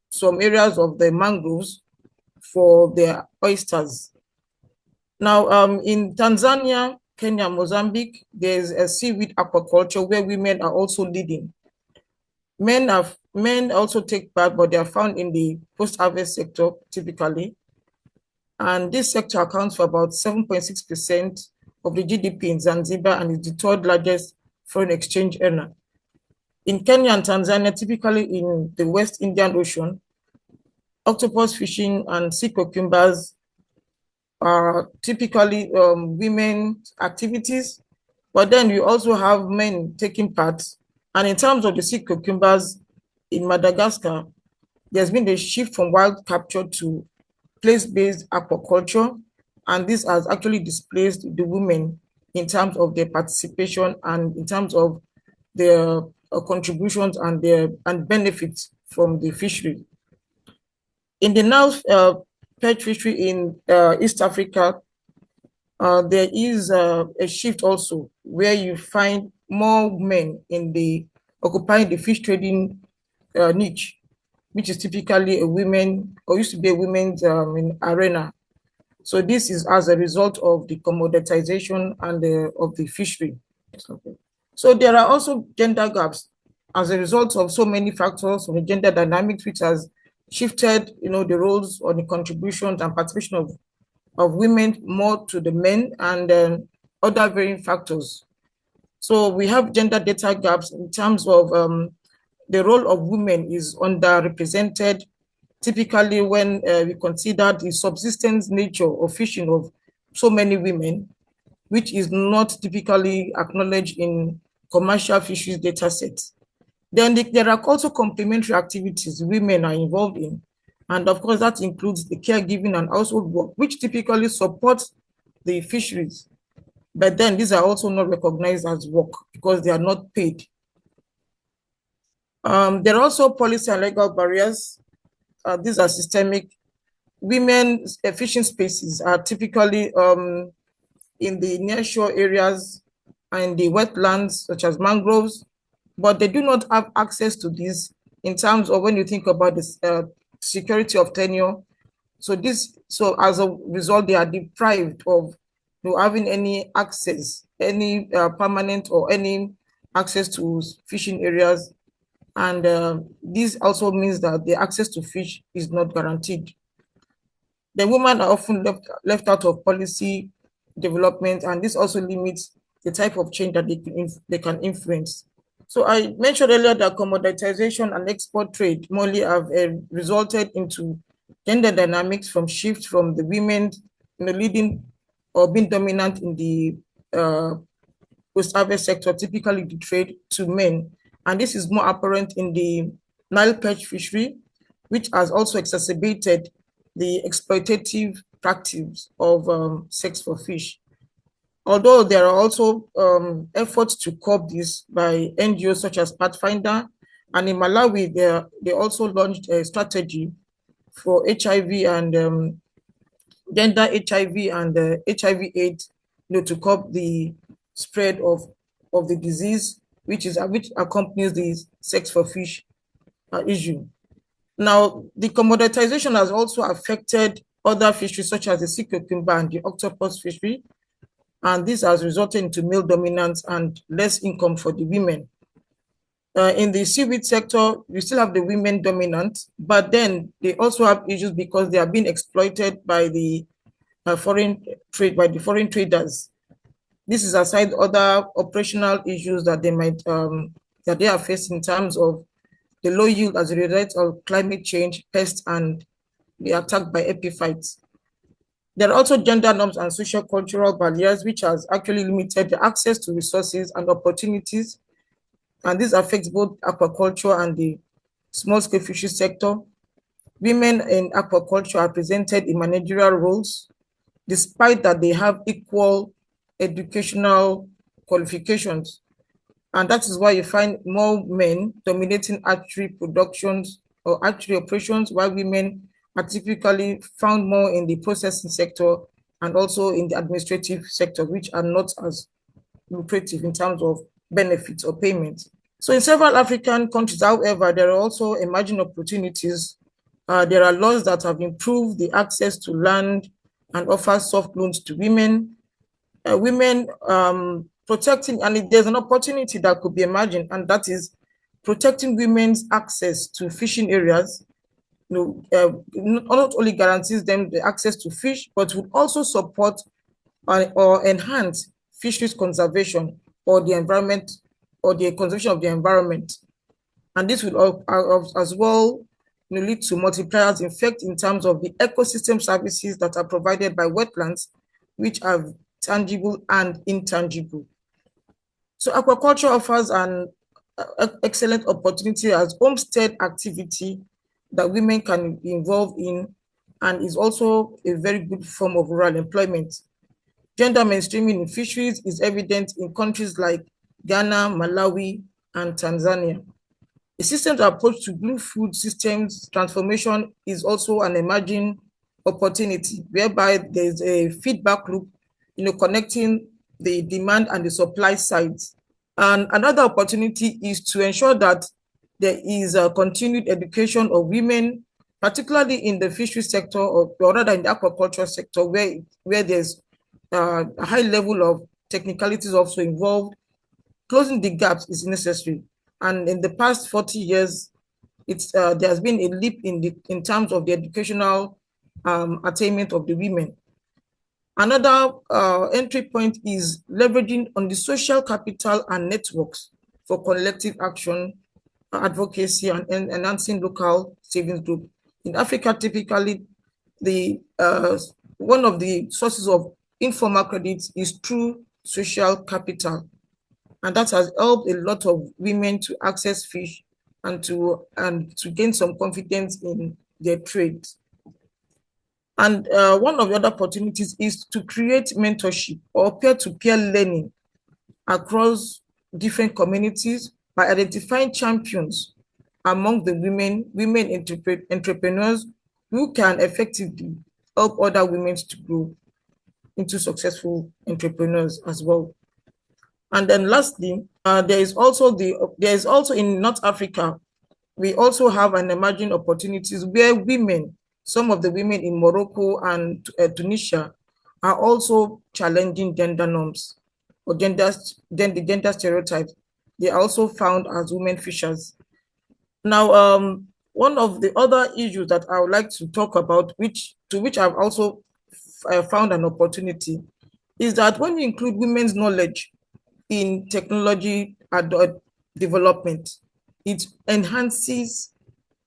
some areas of the mangroves for their oysters. Now, in Tanzania, Kenya, Mozambique, there's a seaweed aquaculture where women are also leading. Men also take part, but they are found in the post-harvest sector typically. And this sector accounts for about 7.6% of the GDP in Zanzibar and is the third largest foreign exchange earner. In Kenya and Tanzania, typically in the West Indian Ocean, octopus fishing and sea cucumbers are typically women's activities, but then you also have men taking part. And in terms of the sea cucumbers in Madagascar, there's been a shift from wild capture to place-based aquaculture, and this has actually displaced the women in terms of their participation and in terms of their contributions and benefits from the fishery. In the now perch fishery in East Africa, there is a shift also where you find more men occupying the fish trading niche, which is typically a women, or used to be a women's arena. So this is as a result of the commoditization and of the fishery. So there are also gender gaps as a result of so many factors of the gender dynamics, which has shifted, the roles or the contributions and participation of women more to the men, and other varying factors. So we have gender data gaps in terms of the role of women is underrepresented, typically when we consider the subsistence nature of fishing of so many women, which is not typically acknowledged in commercial fisheries data sets. Then there are also complementary activities women are involved in. And of course, that includes the caregiving and household work, which typically supports the fisheries. But then these are also not recognized as work because they are not paid. There are also policy and legal barriers. These are systemic. Women's fishing spaces are typically in the nearshore areas and the wetlands, such as mangroves, but they do not have access to these in terms of when you think about this security of tenure. So as a result, they are deprived of having any access, any permanent or any access to fishing areas. And this also means that the access to fish is not guaranteed. The women are often left out of policy development, and this also limits the type of change that they can influence. So I mentioned earlier that commoditization and export trade mainly have resulted into gender dynamics from shift from the women leading or being dominant in the post-harvest sector, typically the trade, to men. And this is more apparent in the Nile perch fishery, which has also exacerbated the exploitative practice of sex for fish. Although there are also efforts to curb this by NGOs such as Pathfinder, and in Malawi, they also launched a strategy for HIV and gender HIV and HIV/AIDS, to curb the spread of the disease, which accompanies the sex for fish issue. Now, the commoditization has also affected other fisheries such as the sea cucumber and the octopus fishery, and this has resulted into male dominance and less income for the women. In the seaweed sector, we still have the women dominant, but then they also have issues because they are being exploited by the foreign traders. This is aside other operational issues that they are facing in terms of the low yield as a result of climate change, pests, and the attack by epiphytes. There are also gender norms and social cultural barriers, which has actually limited the access to resources and opportunities. And this affects both aquaculture and the small-scale fisheries sector. Women in aquaculture are presented in managerial roles, despite that they have equal educational qualifications. And that is why you find more men dominating hatchery productions or hatchery operations, while women are typically found more in the processing sector and also in the administrative sector, which are not as lucrative in terms of benefits or payments. So in several African countries, however, there are also emerging opportunities. There are laws that have improved the access to land and offer soft loans to women. Protecting, and there's an opportunity that could be emerging, and that is protecting women's access to fishing areas. Not only guarantees them the access to fish, but would also support or enhance fisheries conservation or the environment or the conservation of the environment. And this will as well lead to multipliers effect in terms of the ecosystem services that are provided by wetlands, which are tangible and intangible. So aquaculture offers an excellent opportunity as homestead activity that women can be involved in, and is also a very good form of rural employment. Gender mainstreaming in fisheries is evident in countries like Ghana, Malawi, and Tanzania. A systems approach to blue food systems transformation is also an emerging opportunity, whereby there's a feedback loop, connecting the demand and the supply sides. And another opportunity is to ensure that there is a continued education of women, particularly in the fishery sector, or rather in the aquaculture sector, where there's a high level of technicalities also involved. Closing the gaps is necessary. And in the past 40 years, there has been a leap in terms of the educational attainment of the women. Another entry point is leveraging on the social capital and networks for collective action, advocacy, and enhancing local savings group. In Africa, typically, one of the sources of informal credits is through social capital. And that has helped a lot of women to access fish and to gain some confidence in their trade. And one of the other opportunities is to create mentorship or peer-to-peer learning across different communities by identifying champions among the women entrepreneurs who can effectively help other women to grow into successful entrepreneurs as well. And then lastly, there is also in North Africa, we also have an emerging opportunities where some of the women in Morocco and Tunisia are also challenging gender norms or gender stereotypes. They are also found as women fishers. Now, one of the other issues that I would like to talk about, which I've also found an opportunity, is that when you include women's knowledge in technology development, it enhances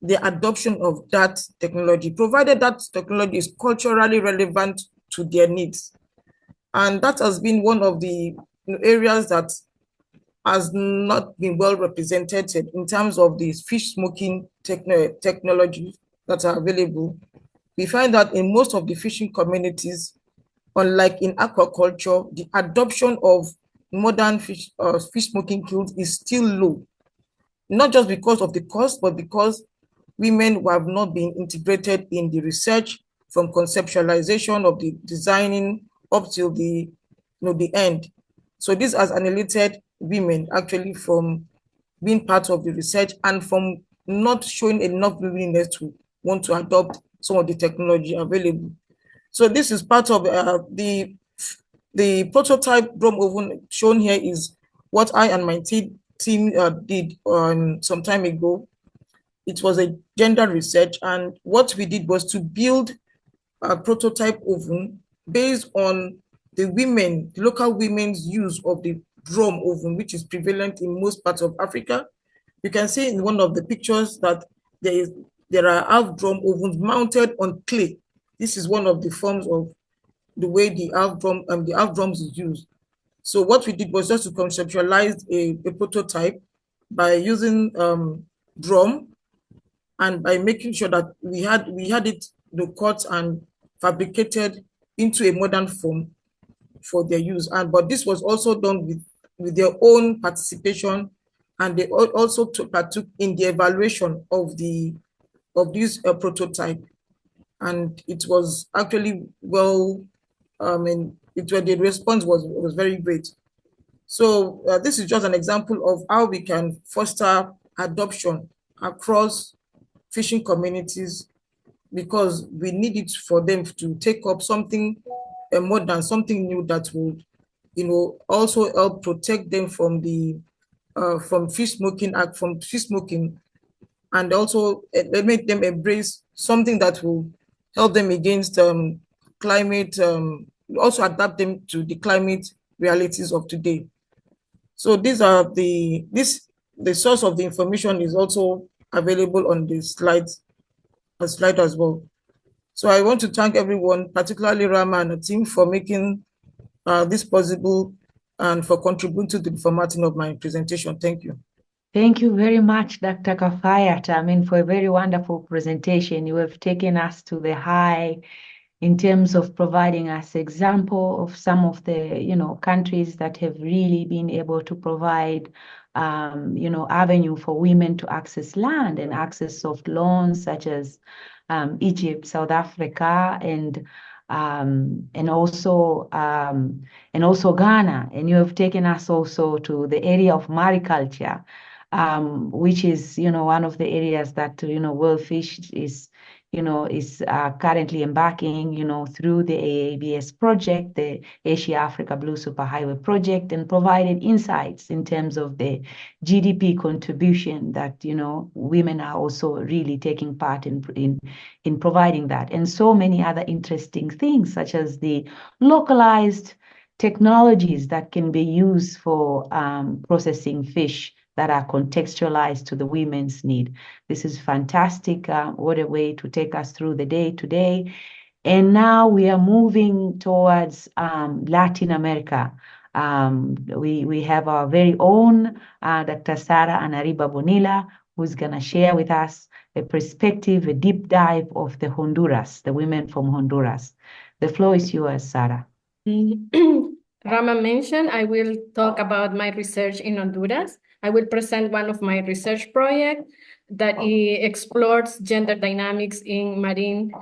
the adoption of that technology, provided that technology is culturally relevant to their needs. And that has been one of the areas that has not been well represented in terms of these fish smoking technologies that are available. We find that in most of the fishing communities, unlike in aquaculture, the adoption of modern fish smoking kilns is still low, not just because of the cost, but because women who have not been integrated in the research from conceptualization of the designing up till the end. So this has annihilated women actually from being part of the research and from not showing enough willingness to want to adopt some of the technology available. So this is part of the prototype drum oven shown here is what I and my team did some time ago. It was a gender research, and what we did was to build a prototype oven based on the local women's use of the drum oven, which is prevalent in most parts of Africa. You can see in one of the pictures that there are half drum ovens mounted on clay. This is one of the forms of the way the half drums is used. So what we did was just to conceptualize a prototype by using drum, and by making sure that we had it cut and fabricated into a modern form for their use. But this was also done with their own participation, and they also partook in the evaluation of this prototype, and it was actually well. The response was very great. So this is just an example of how we can foster adoption across fishing communities, because we need it for them to take up something modern, something new that would, also help protect them from fish smoking, and also make them embrace something that will help them against climate, also adapt them to the climate realities of today. So these are the source of the information is also available on the slide as well. So I want to thank everyone, particularly Rahma and the team, for making this possible and for contributing to the formatting of my presentation. Thank you. Thank you very much, Dr. Kafayat, for a very wonderful presentation. You have taken us to the high in terms of providing us example of some of the, countries that have really been able to provide, avenue for women to access land and access soft loans, such as Egypt, South Africa, and also Ghana. And you have taken us also to the area of mariculture, which is, one of the areas that, World Fish is currently embarking, through the AABS project, the Asia-Africa Blue Superhighway project, and provided insights in terms of the GDP contribution that, women are also really taking part in providing that. And so many other interesting things, such as the localized technologies that can be used for processing fish that are contextualized to the women's need. This is fantastic. What a way to take us through the day today. And now we are moving towards Latin America. We have our very own Dr. Sara Bonilla, who's going to share with us a perspective, a deep dive of the women from Honduras. The floor is yours, Sara. Rahma mentioned, I will talk about my research in Honduras. I will present one of my research projects that explores gender dynamics in marine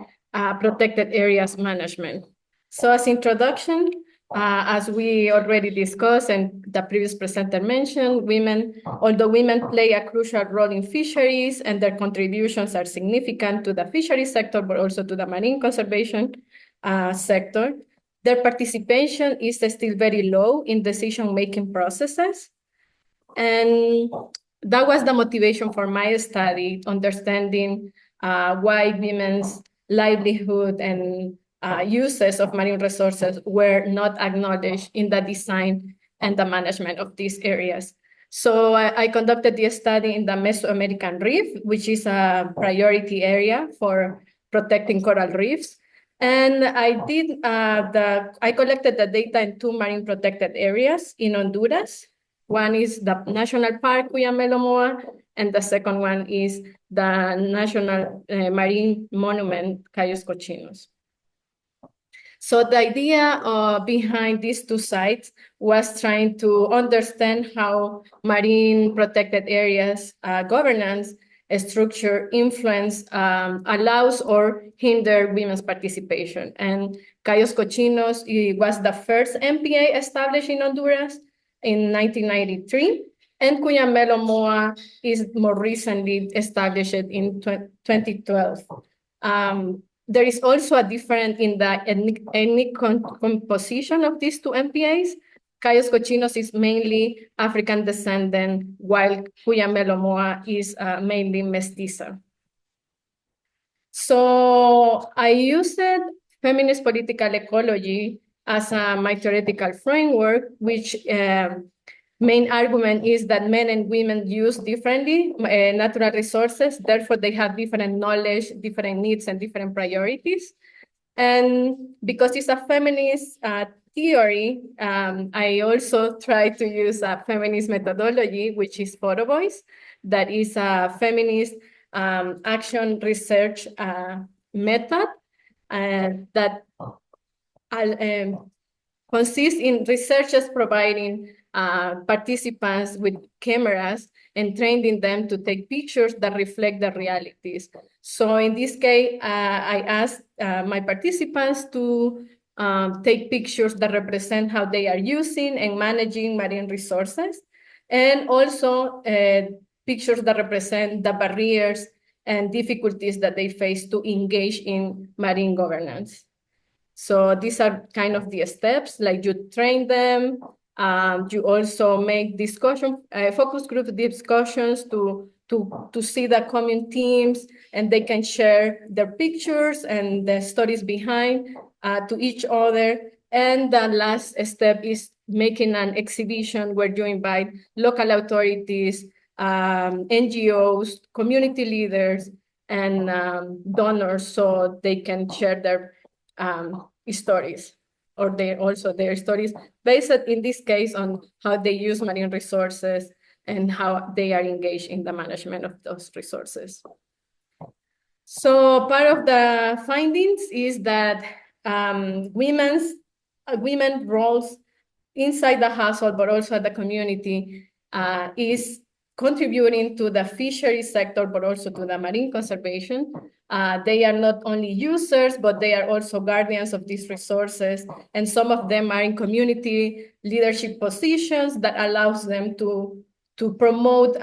protected areas management. So as introduction, as we already discussed and the previous presenter mentioned, although women play a crucial role in fisheries and their contributions are significant to the fisheries sector, but also to the marine conservation sector, their participation is still very low in decision-making processes. And that was the motivation for my study, understanding why women's livelihood and uses of marine resources were not acknowledged in the design and the management of these areas. So I conducted the study in the Mesoamerican Reef, which is a priority area for protecting coral reefs. And I collected the data in 2 marine protected areas in Honduras. One is the National Park Cuyamelo-Moa, and the second one is the National Marine Monument Cayos Cochinos. So the idea behind these 2 sites was trying to understand how marine protected areas governance structure influence allows or hinder women's participation. And Cayos Cochinos was the first MPA established in Honduras in 1993, and Cuyamelo-Moa is more recently established in 2012. There is also a difference in the ethnic composition of these 2 MPAs. Cayos Cochinos is mainly African descendant, while Cuyamelo-Moa is mainly mestiza. So I used feminist political ecology as my theoretical framework, which main argument is that men and women use differently natural resources, therefore they have different knowledge, different needs, and different priorities. And because it's a feminist theory, I also try to use a feminist methodology, which is photo voice, that is a feminist action research method that consists in researchers providing participants with cameras and training them to take pictures that reflect the realities. So in this case, I asked my participants to take pictures that represent how they are using and managing marine resources, and also pictures that represent the barriers and difficulties that they face to engage in marine governance. So these are kind of the steps, like you train them, you also make discussion, focus group discussions to see the common themes, and they can share their pictures and the stories behind to each other. And the last step is making an exhibition where you invite local authorities, NGOs, community leaders, and donors, so they can share their stories, or their stories based in this case on how they use marine resources and how they are engaged in the management of those resources. So part of the findings is that women's roles inside the household, but also at the community, is contributing to the fishery sector, but also to the marine conservation. They are not only users, but they are also guardians of these resources. And some of them are in community leadership positions that allows them to promote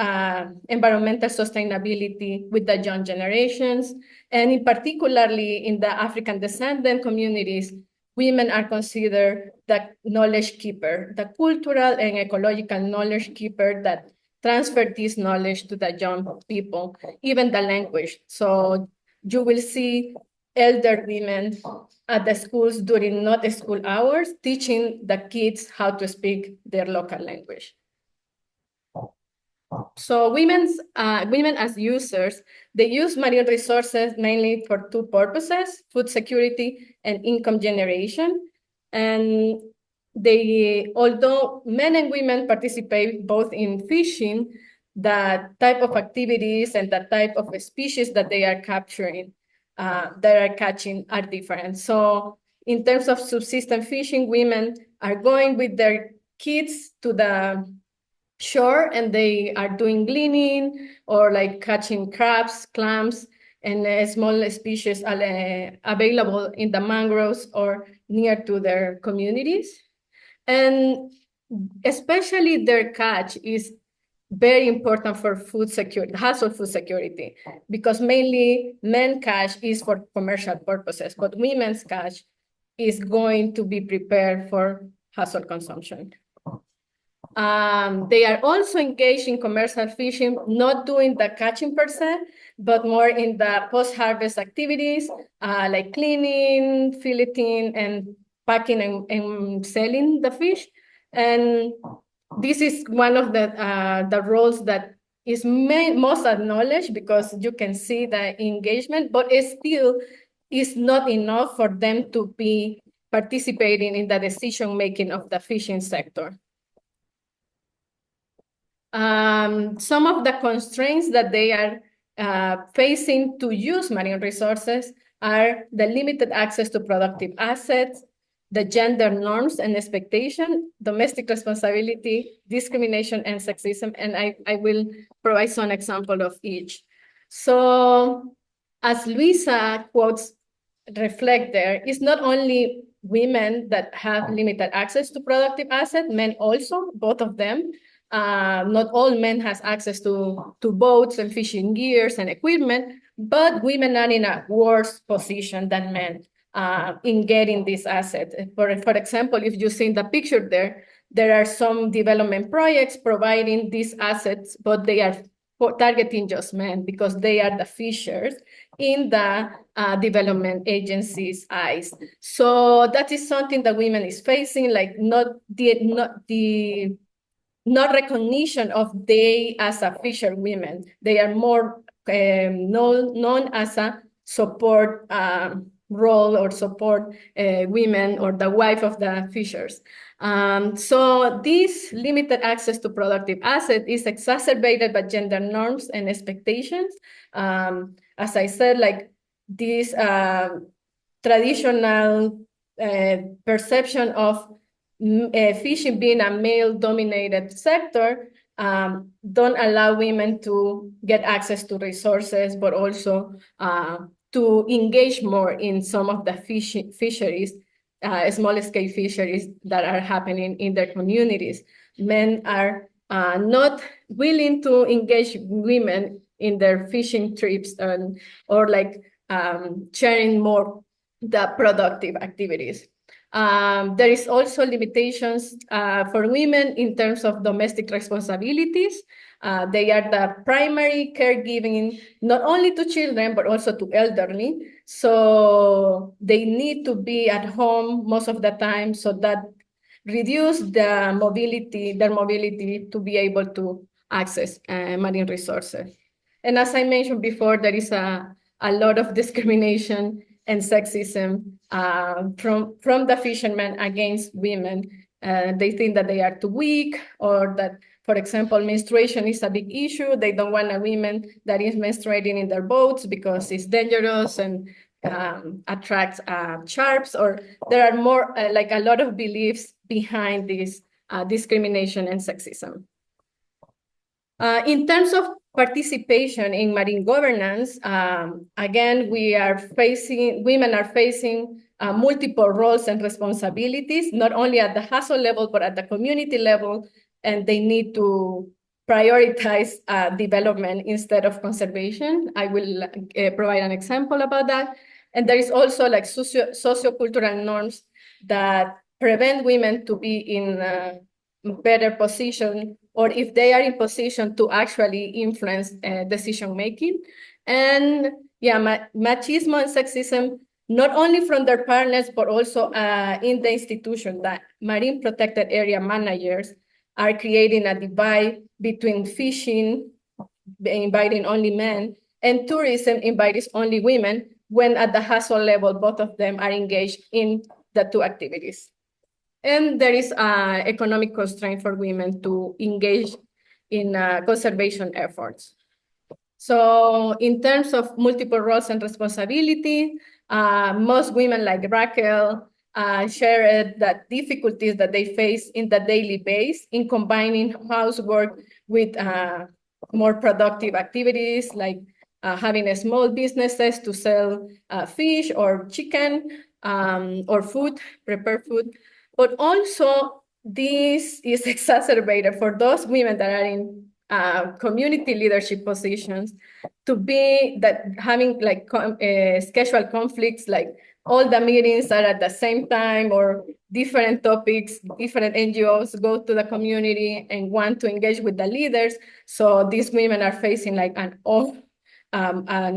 environmental sustainability with the young generations. And in particularly in the African descendant communities, women are considered the knowledge keeper, the cultural and ecological knowledge keeper that transfer this knowledge to the young people, even the language. So you will see elder women at the schools during not school hours, teaching the kids how to speak their local language. So women as users, they use marine resources mainly for 2 purposes: food security and income generation. And although men and women participate both in fishing, the type of activities and the type of species that they are capturing, catching are different. So in terms of subsistence fishing, women are going with their kids to the shore and they are doing gleaning or like catching crabs, clams, and small species available in the mangroves or near to their communities. And especially their catch is very important for food security, household food security, because mainly men catch is for commercial purposes, but women's catch is going to be prepared for household consumption. They are also engaged in commercial fishing, not doing the catching per se, but more in the post-harvest activities, like cleaning, filleting, and packing and selling the fish. And this is one of the roles that is most acknowledged, because you can see the engagement, but it still is not enough for them to be participating in the decision-making of the fishing sector. Some of the constraints that they are facing to use marine resources are the limited access to productive assets, the gender norms and expectation, domestic responsibility, discrimination, and sexism. And I will provide some example of each. So as Luisa quotes reflect there, it's not only women that have limited access to productive assets, men also, both of them. Not all men has access to boats and fishing gears and equipment, but women are in a worse position than men in getting these assets. For example, if you see in the picture there are some development projects providing these assets, but they are targeting just men because they are the fishers in the development agency's eyes. So that is something that women is facing, like not recognition of they as a fisher women. They are more known as a support role or support women or the wife of the fishers. So this limited access to productive assets is exacerbated by gender norms and expectations. As I said, like this traditional perception of fishing being a male-dominated sector don't allow women to get access to resources, but also to engage more in some of the fisheries, small-scale fisheries that are happening in their communities. Men are not willing to engage women in their fishing trips or like sharing more the productive activities. There is also limitations for women in terms of domestic responsibilities. They are the primary caregiving, not only to children, but also to elderly. So they need to be at home most of the time, so that reduce their mobility to be able to access marine resources. And as I mentioned before, there is a lot of discrimination and sexism from the fishermen against women. They think that they are too weak, or that, for example, menstruation is a big issue. They don't want a woman that is menstruating in their boats because it's dangerous and attracts sharks, or there are more like a lot of beliefs behind this discrimination and sexism. In terms of participation in marine governance, again, women are facing multiple roles and responsibilities, not only at the household level, but at the community level, and they need to prioritize development instead of conservation. I will provide an example about that. And there is also like socio-cultural norms that prevent women to be in a better position, or if they are in position to actually influence decision-making. And yeah, machismo and sexism, not only from their partners, but also in the institution, that marine protected area managers are creating a divide between fishing, inviting only men, and tourism invites only women, when at the household level, both of them are engaged in the two activities. And there is economic constraint for women to engage in conservation efforts. So in terms of multiple roles and responsibility, most women like Raquel shared that difficulties that they face in the daily base in combining housework with more productive activities, like having small businesses to sell fish or chicken or food, prepared food. But also, this is exacerbated for those women that are in community leadership positions, to be that having like schedule conflicts, like all the meetings are at the same time, or different topics, different NGOs go to the community and want to engage with the leaders. So these women are facing like an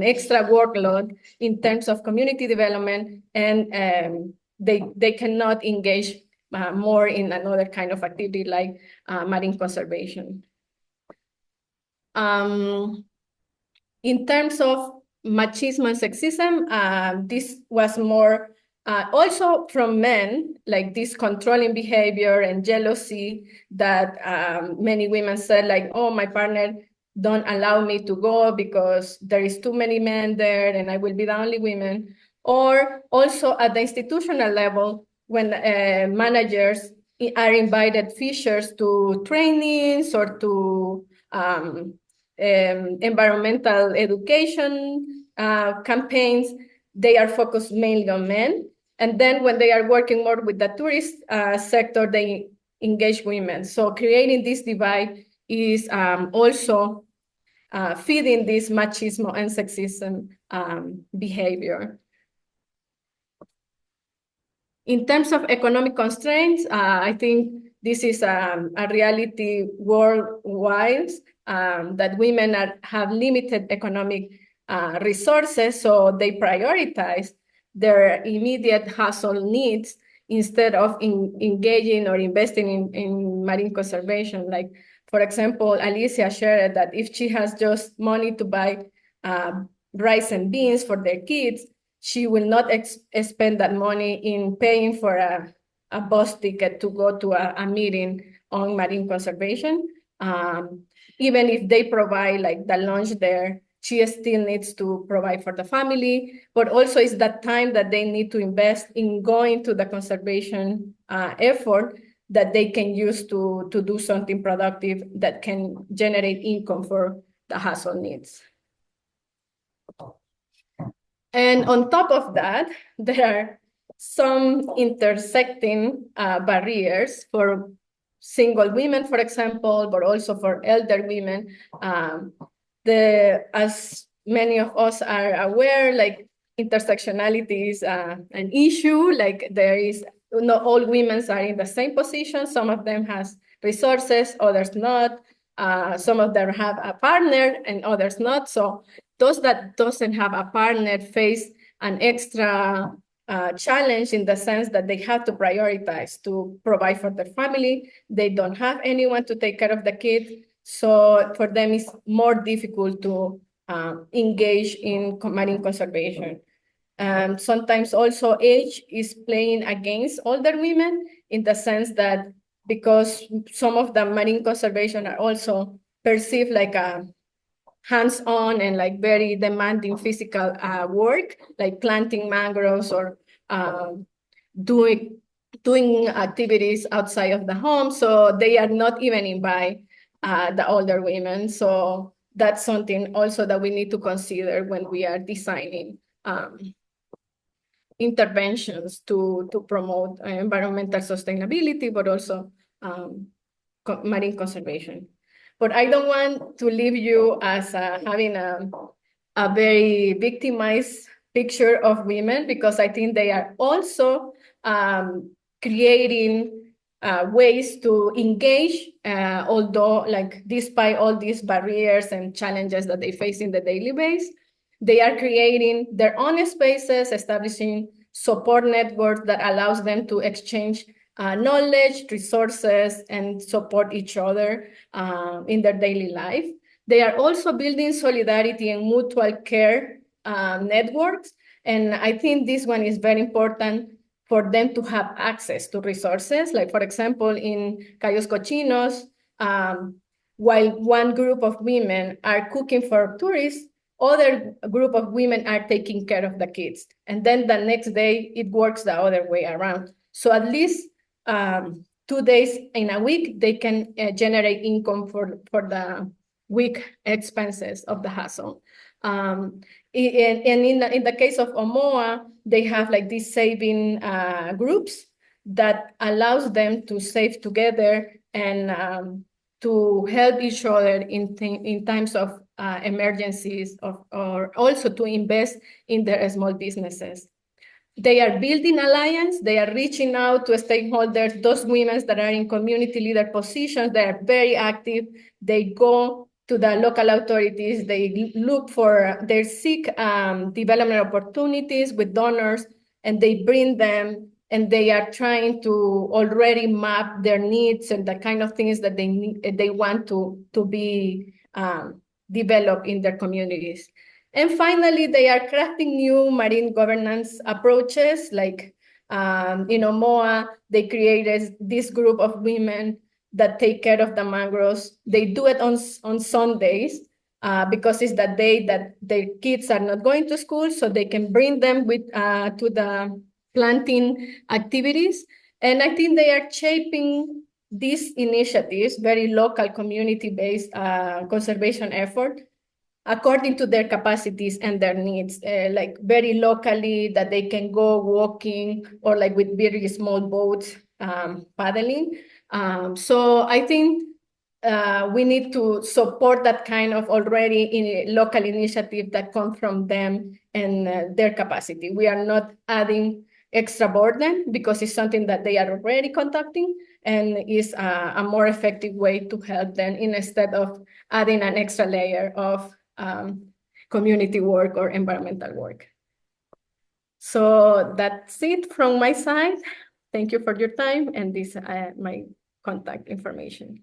extra workload in terms of community development, and they cannot engage more in another kind of activity like marine conservation. In terms of machismo and sexism, this was more also from men, like this controlling behavior and jealousy that many women said, like, oh, my partner don't allow me to go because there is too many men there and I will be the only woman. Or also at the institutional level, when managers are invited fishers to trainings or to environmental education campaigns, they are focused mainly on men. And then when they are working more with the tourist sector, they engage women. So creating this divide is also feeding this machismo and sexism behavior. In terms of economic constraints, I think this is a reality worldwide, that women have limited economic resources, so they prioritize their immediate household needs instead of engaging or investing in marine conservation. Like, for example, Alicia shared that if she has just money to buy rice and beans for their kids, she will not spend that money in paying for a bus ticket to go to a meeting on marine conservation. Even if they provide like the lunch there, she still needs to provide for the family, but also it's that time that they need to invest in going to the conservation effort that they can use to do something productive that can generate income for the household needs. And on top of that, there are some intersecting barriers for single women, for example, but also for elder women. As many of us are aware, like intersectionality is an issue. Like there is, not all women are in the same position. Some of them has resources, others not. Some of them have a partner and others not. So those that doesn't have a partner face an extra challenge in the sense that they have to prioritize to provide for their family. They don't have anyone to take care of the kids. So for them, it's more difficult to engage in marine conservation. Sometimes also age is playing against older women in the sense that because some of the marine conservation are also perceived like a hands-on and like very demanding physical work, like planting mangroves or doing activities outside of the home. So they are not even invite the older women. So that's something also that we need to consider when we are designing interventions to promote environmental sustainability, but also marine conservation. But I don't want to leave you as having a very victimized picture of women, because I think they are also creating ways to engage, although like despite all these barriers and challenges that they face in the daily basis, they are creating their own spaces, establishing support networks that allows them to exchange knowledge, resources, and support each other in their daily life. They are also building solidarity and mutual care networks. And I think this one is very important for them to have access to resources. Like, for example, in Cayos Cochinos, while one group of women are cooking for tourists, other group of women are taking care of the kids. And then the next day, it works the other way around. So at least 2 days in a week, they can generate income for the week expenses of the household. And in the case of Omoa, they have like these saving groups that allows them to save together and to help each other in times of emergencies, or also to invest in their small businesses. They are building alliance. They are reaching out to stakeholders, those women that are in community leader positions. They are very active. They go to the local authorities. They look for, they seek development opportunities with donors, and they bring them, and they are trying to already map their needs and the kind of things that they want to be developed in their communities. And finally, they are crafting new marine governance approaches, like, MOA. They created this group of women that take care of the mangroves. They do it on Sundays because it's the day that their kids are not going to school, so they can bring them with to the planting activities. And I think they are shaping these initiatives, very local, community-based conservation effort, according to their capacities and their needs, like very locally, that they can go walking, or like with very small boats, paddling. So I think we need to support that kind of already in local initiative that come from them and their capacity. We are not adding extra burden, because it's something that they are already conducting, and is a more effective way to help them, instead of adding an extra layer of community work or environmental work. So that's it from my side. Thank you for your time, and this my contact information.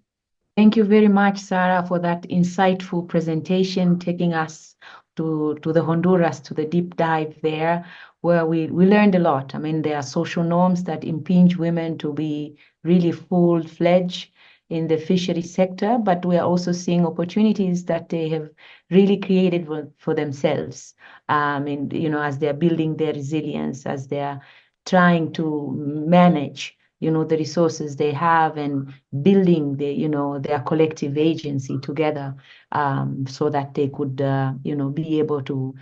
Thank you very much, Sara, for that insightful presentation, taking us to the Honduras, to the deep dive there, where we learned a lot. I mean, there are social norms that impinge women to be really full-fledged in the fishery sector, but we are also seeing opportunities that they have really created for themselves. And, as they're building their resilience, as they're trying to manage, the resources they have, and building their collective agency together, so that they could, be able to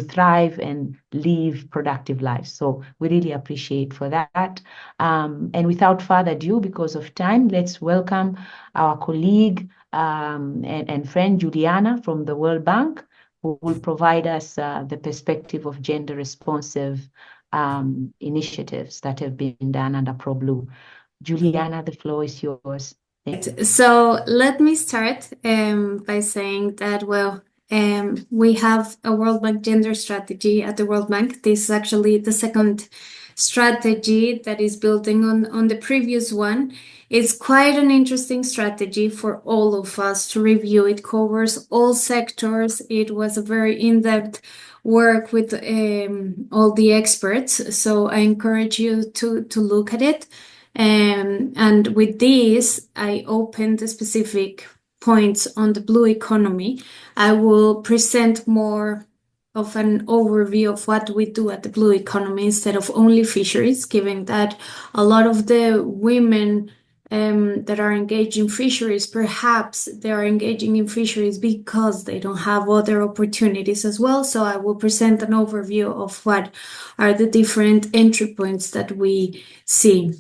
thrive and live productive lives. So we really appreciate for that. And without further ado, because of time, let's welcome our colleague and friend Juliana from the World Bank, who will provide us the perspective of gender responsive initiatives that have been done under ProBlue. Juliana, the floor is yours. Thank you. So let me start by saying that, we have a World Bank gender strategy at the World Bank. This is actually the second strategy that is building on the previous one. It's quite an interesting strategy for all of us to review. It covers all sectors. It was a very in-depth work with all the experts. So I encourage you to look at it. And with this, I open the specific points on the blue economy. I will present more of an overview of what we do at the blue economy instead of only fisheries, given that a lot of the women that are engaged in fisheries, perhaps they are engaging in fisheries because they don't have other opportunities as well. So I will present an overview of what are the different entry points that we see.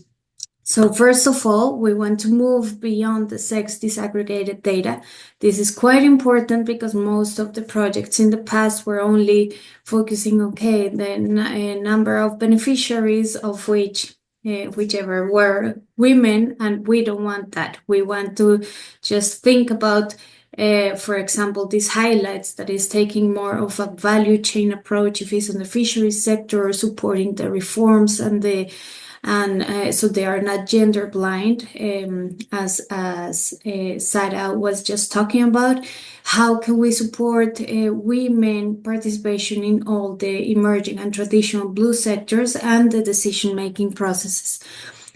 So first of all, we want to move beyond the sex disaggregated data. This is quite important because most of the projects in the past were only focusing, the number of beneficiaries of whichever were women, and we don't want that. We want to just think about, for example, these highlights that is taking more of a value chain approach, if it's in the fisheries sector, or supporting the reforms so they are not gender blind, as Sara was just talking about. How can we support women participation in all the emerging and traditional blue sectors and the decision-making processes?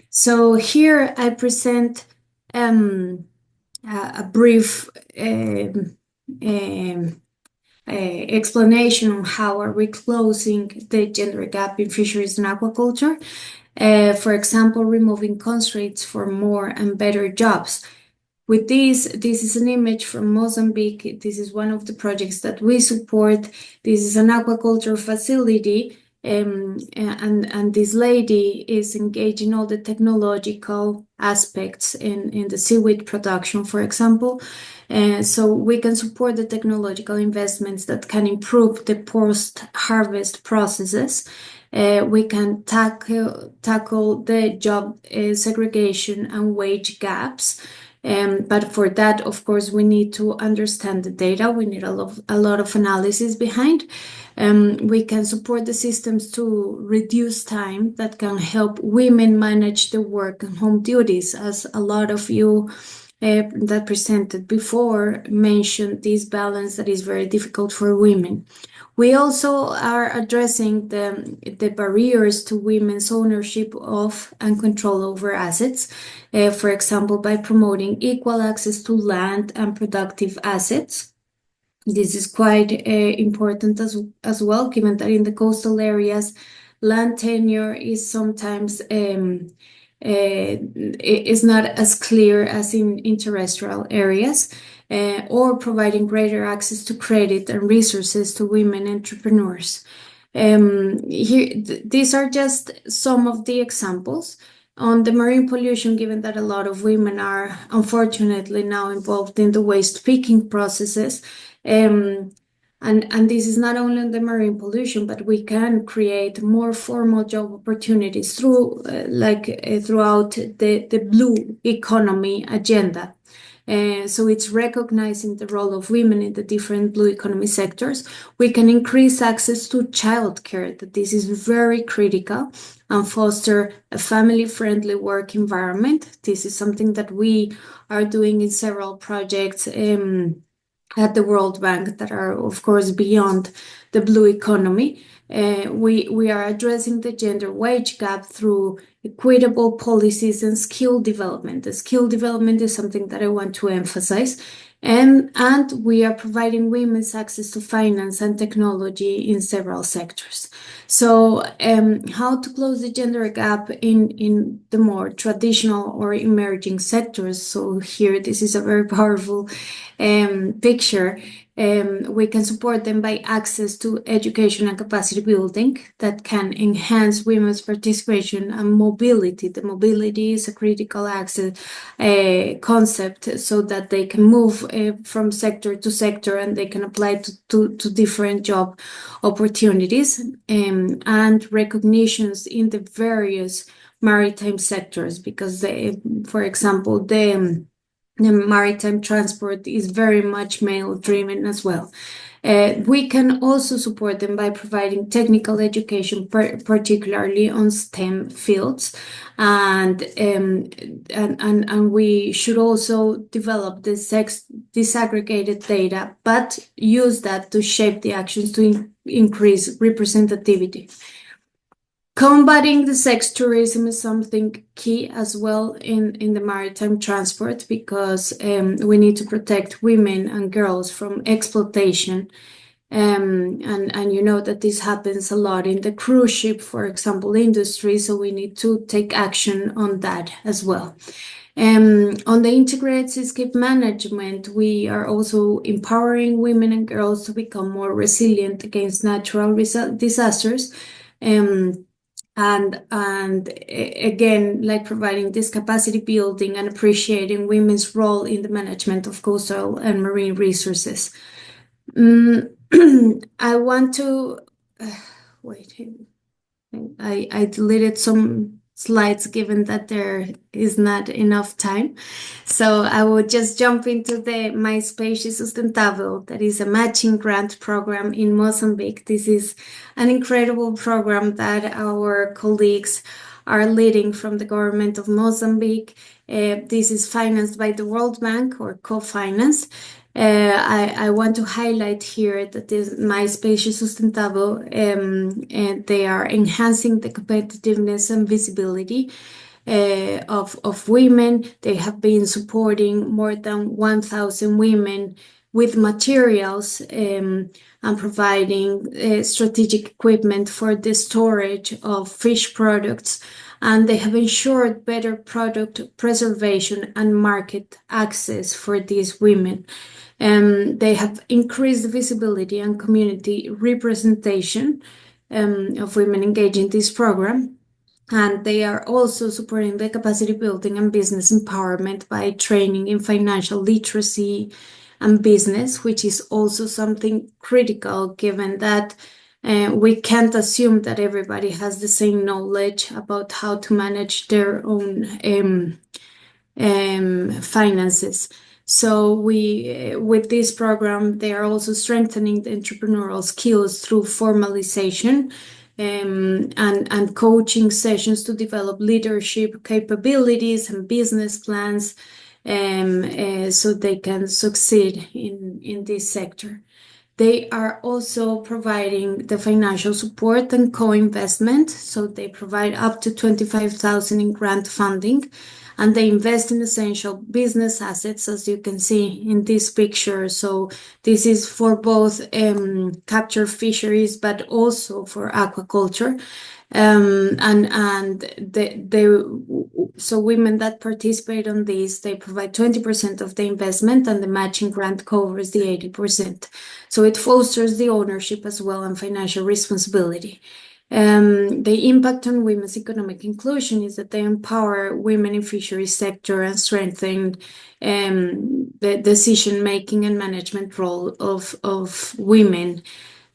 So here I present a brief explanation on how are we closing the gender gap in fisheries and aquaculture. For example, removing constraints for more and better jobs. With this is an image from Mozambique. This is one of the projects that we support. This is an aquaculture facility and this lady is engaged in all the technological aspects in the seaweed production, for example. So we can support the technological investments that can improve the post-harvest processes. We can tackle the job segregation and wage gaps. But for that, of course, we need to understand the data. We need a lot of analysis behind. We can support the systems to reduce time that can help women manage the work and home duties, as a lot of you that presented before mentioned this balance that is very difficult for women. We also are addressing the barriers to women's ownership of and control over assets, for example, by promoting equal access to land and productive assets. This is quite important as well, given that in the coastal areas, land tenure is sometimes is not as clear as in terrestrial areas, or providing greater access to credit and resources to women entrepreneurs. These are just some of the examples. On the marine pollution, given that a lot of women are unfortunately now involved in the waste picking processes, and this is not only on the marine pollution, but we can create more formal job opportunities through throughout the blue economy agenda. So it's recognizing the role of women in the different blue economy sectors. We can increase access to childcare, that this is very critical, and foster a family-friendly work environment. This is something that we are doing in several projects at the World Bank that are, of course, beyond the blue economy. We are addressing the gender wage gap through equitable policies and skill development. The skill development is something that I want to emphasize. And we are providing women's access to finance and technology in several sectors. So how to close the gender gap in the more traditional or emerging sectors. So here, this is a very powerful picture. We can support them by access to education and capacity building that can enhance women's participation and mobility. The mobility is a critical access concept, so that they can move from sector to sector and they can apply to different job opportunities, and recognitions in the various maritime sectors, because for example, the maritime transport is very much male-driven as well. We can also support them by providing technical education, particularly on STEM fields, and we should also develop the disaggregated data, but use that to shape the actions to increase representativity. Combating the sex tourism is something key as well in the maritime transport, because we need to protect women and girls from exploitation. And you know that this happens a lot in the cruise ship, for example, industry, so we need to take action on that as well. On the integrated seascape management, we are also empowering women and girls to become more resilient against natural disasters. And again, like providing this capacity building and appreciating women's role in the management of coastal and marine resources. I want to wait. I deleted some slides given that there is not enough time. So I will just jump into the Mais Peixes Sustentável, that is a matching grant program in Mozambique. This is an incredible program that our colleagues are leading from the government of Mozambique. This is financed by the World Bank, or co-financed. I want to highlight here that this Mais Peixes Sustentável, and they are enhancing the competitiveness and visibility of women. They have been supporting more than 1,000 women with materials and providing strategic equipment for the storage of fish products. And they have ensured better product preservation and market access for these women. They have increased visibility and community representation of women engaged in this program. And they are also supporting the capacity building and business empowerment by training in financial literacy and business, which is also something critical given that we can't assume that everybody has the same knowledge about how to manage their own finances. So with this program, they are also strengthening the entrepreneurial skills through formalization and coaching sessions to develop leadership capabilities and business plans so they can succeed in this sector. They are also providing the financial support and co-investment. So they provide up to 25,000 in grant funding, and they invest in essential business assets, as you can see in this picture. So this is for both capture fisheries, but also for aquaculture. So women that participate on this, they provide 20% of the investment, and the matching grant covers the 80%. So it fosters the ownership as well and financial responsibility. The impact on women's economic inclusion is that they empower women in fisheries sector and strengthen the decision-making and management role of women,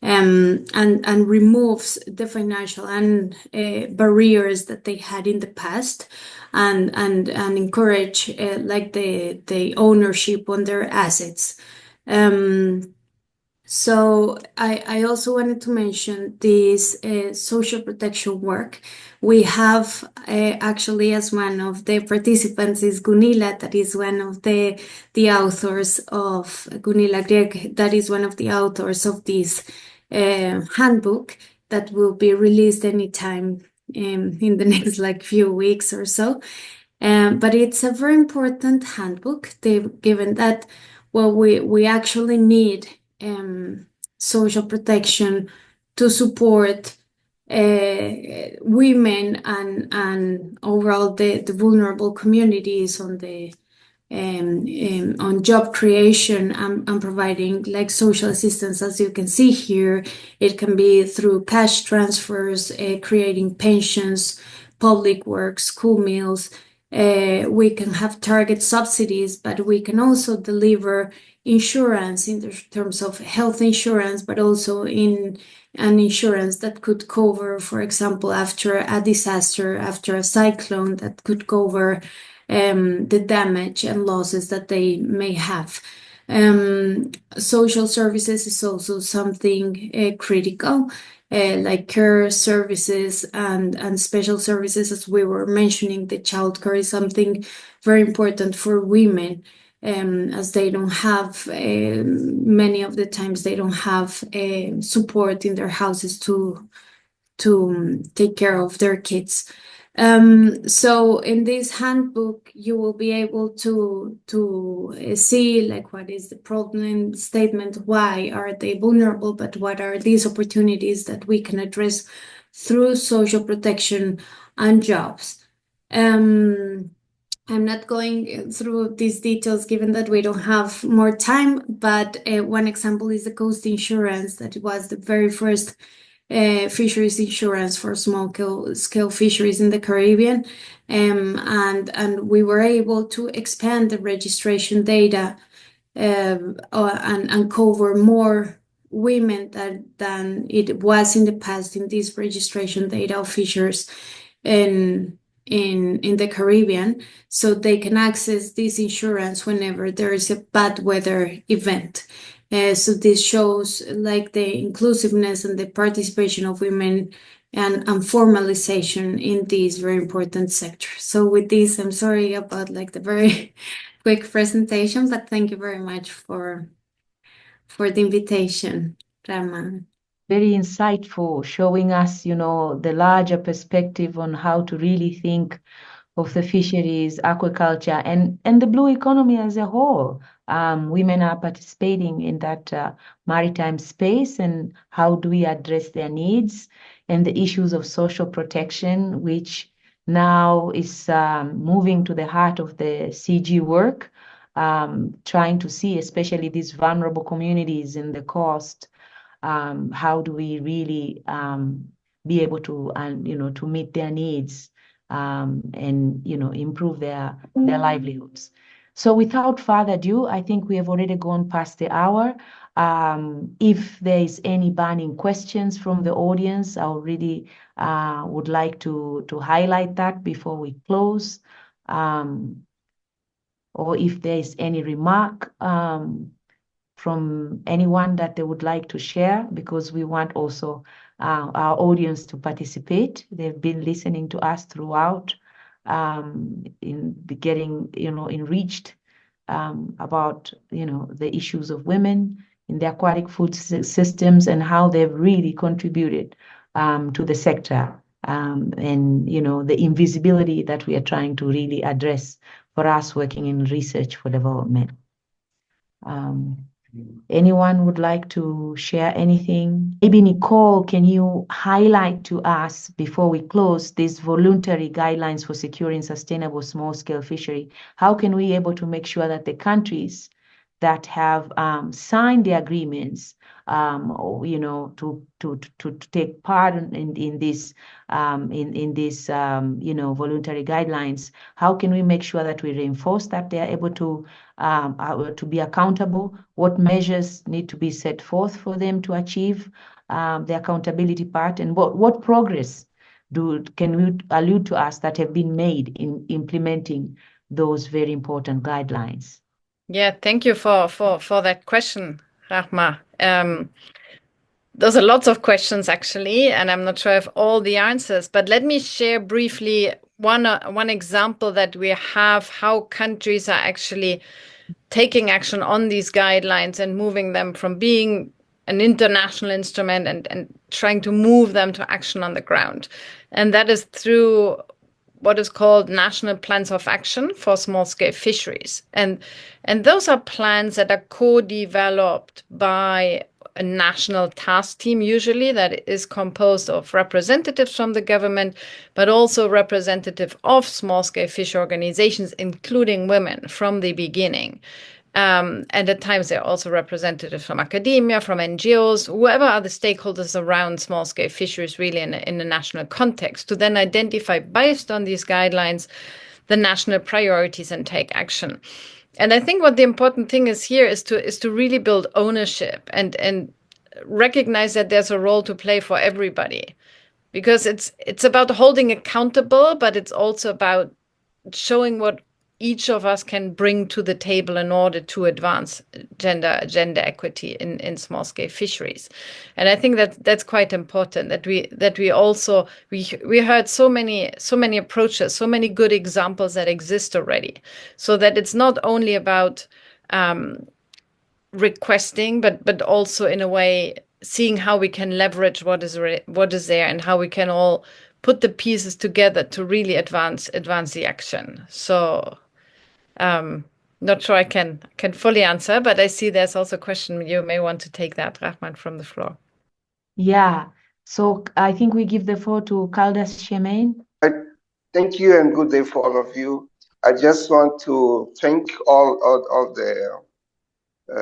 and removes the financial and barriers that they had in the past, and encourage like the ownership on their assets. So I also wanted to mention this social protection work. We have actually, as one of the participants is Gunilla, that is one of the authors of Gunilla Greg, that is one of the authors of this handbook that will be released anytime in the next like few weeks or so. But it's a very important handbook, given that, well, we actually need social protection to support women and overall the vulnerable communities on the on job creation and providing like social assistance. As you can see here, it can be through cash transfers, creating pensions, public works, school meals. We can have target subsidies, but we can also deliver insurance in terms of health insurance, but also in an insurance that could cover, for example, after a disaster, after a cyclone, that could cover the damage and losses that they may have. Social services is also something critical, like care services and special services, as we were mentioning. The childcare is something very important for women, as they don't have, many of the times they don't have support in their houses to take care of their kids. So in this handbook, you will be able to see like what is the problem statement, why are they vulnerable, but what are these opportunities that we can address through social protection and jobs. I'm not going through these details given that we don't have more time, but one example is the coast insurance, that was the very first fisheries insurance for small scale fisheries in the Caribbean, and we were able to expand the registration data and cover more women than it was in the past in this registration data of fishers in the Caribbean, so they can access this insurance whenever there is a bad weather event. So this shows like the inclusiveness and the participation of women and formalization in this very important sector. So with this, I'm sorry about like the very quick presentation, but thank you very much for the invitation, Rahma. Very insightful, showing us, the larger perspective on how to really think of the fisheries, aquaculture, and the blue economy as a whole. Women are participating in that maritime space, and how do we address their needs, and the issues of social protection, which now is moving to the heart of the CG work, trying to see especially these vulnerable communities in the coast, how do we really be able to, to meet their needs and, improve their livelihoods. So without further ado, I think we have already gone past the hour. If there is any burning questions from the audience, I already would like to highlight that before we close. Or if there is any remark from anyone that they would like to share, because we want also our audience to participate. They've been listening to us throughout, in getting, enriched about, the issues of women in the aquatic food systems and how they've really contributed to the sector, and, the invisibility that we are trying to really address for us working in research for development. Anyone would like to share anything? Maybe Nicole, can you highlight to us before we close these voluntary guidelines for securing sustainable small-scale fishery? How can we be able to make sure that the countries that have signed the agreements, to take part in this voluntary guidelines, how can we make sure that we reinforce that they are able to be accountable? What measures need to be set forth for them to achieve the accountability part, and what progress can you allude to us that have been made in implementing those very important guidelines? Yeah, thank you for that question, Rahma. Those are lots of questions, actually, and I'm not sure I have all the answers, but let me share briefly one example that we have, how countries are actually taking action on these guidelines and moving them from being an international instrument and trying to move them to action on the ground. And that is through what is called national plans of action for small-scale fisheries. And those are plans that are co-developed by a national task team, usually, that is composed of representatives from the government, but also representative of small-scale fish organizations, including women from the beginning. And at times, there are also representatives from academia, from NGOs, whoever are the stakeholders around small-scale fisheries, really in a national context, to then identify, based on these guidelines, the national priorities and take action. And I think what the important thing is here is to really build ownership and recognize that there's a role to play for everybody, because it's about holding accountable, but it's also about showing what each of us can bring to the table in order to advance gender equity in small scale fisheries. And I think that that's quite important, that we also heard so many approaches, so many good examples that exist already, so that it's not only about requesting, but also in a way seeing how we can leverage what is there and how we can all put the pieces together to really advance the action. So not sure I can fully answer, but I see there's also a question. You may want to take that, Rahman, from the floor. Yeah. So I think we give the floor to Caldas Shemaine. Thank you and good day for all of you. I just want to thank all the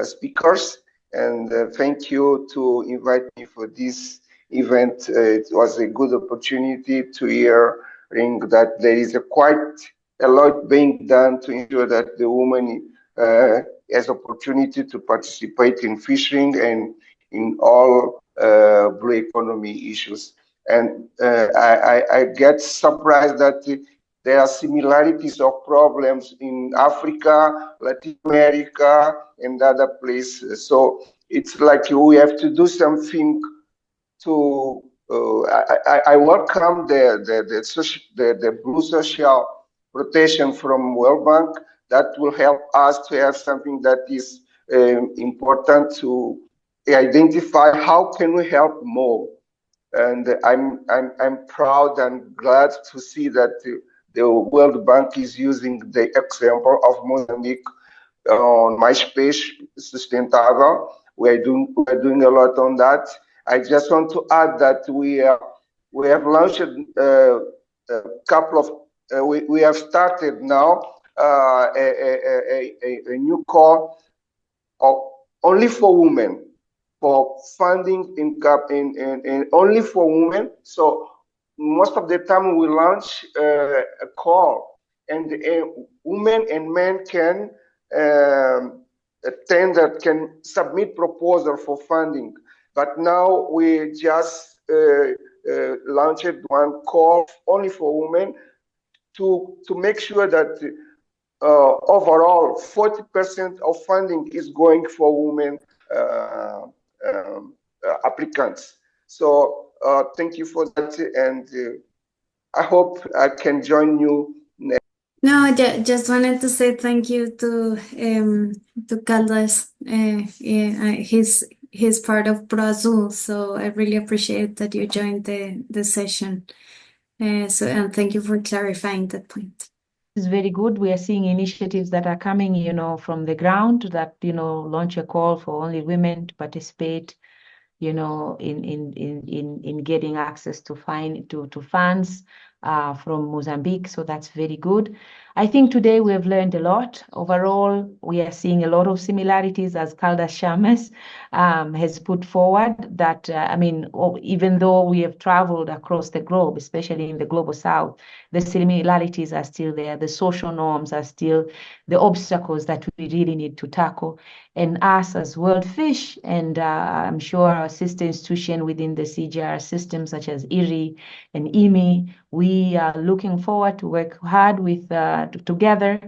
speakers, and thank you to invite me for this event. It was a good opportunity to hearing that there is quite a lot being done to ensure that the woman has opportunity to participate in fishing and in all blue economy issues. And I get surprised that there are similarities of problems in Africa, Latin America, and other places. So it's like we have to do something to. I welcome the blue social protection from World Bank. That will help us to have something that is important to identify how can we help more. And I'm proud and glad to see that the World Bank is using the example of Mozambique on mais peixe sustentável. We're doing a lot on that. I just want to add that we have launched a couple of we have started now a new call only for women for funding in only for women. So most of the time we launch a call, and women and men can tender, can submit proposal for funding. But now we just launched one call only for women to make sure that overall 40% of funding is going for women applicants. So thank you for that, and I hope I can join you next. No, just wanted to say thank you to Caldas. He's part of Brazil, so I really appreciate that you joined the session. And thank you for clarifying that point. It's very good. We are seeing initiatives that are coming, from the ground that, launch a call for only women to participate, in getting access to funds from Mozambique. So that's very good. I think today we have learned a lot. Overall, we are seeing a lot of similarities, as Caldas Chamas has put forward, that, even though we have traveled across the globe, especially in the global south, the similarities are still there. The social norms are still the obstacles that we really need to tackle. And us as World Fish, and I'm sure our sister institution within the CGR system, such as IRI and IMI, we are looking forward to work hard with together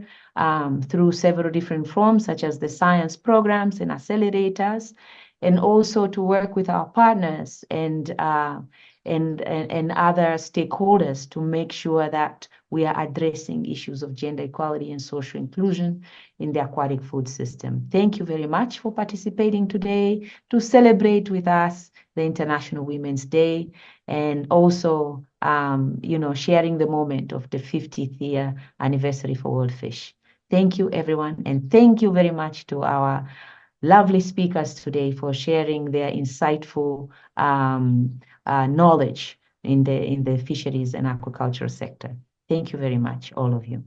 through several different forms, such as the science programs and accelerators, and also to work with our partners and other stakeholders to make sure that we are addressing issues of gender equality and social inclusion in the aquatic food system. Thank you very much for participating today to celebrate with us the International Women's Day, and also, sharing the moment of the 50th year anniversary for World Fish. Thank you, everyone, and thank you very much to our lovely speakers today for sharing their insightful knowledge in the fisheries and aquaculture sector. Thank you very much, all of you.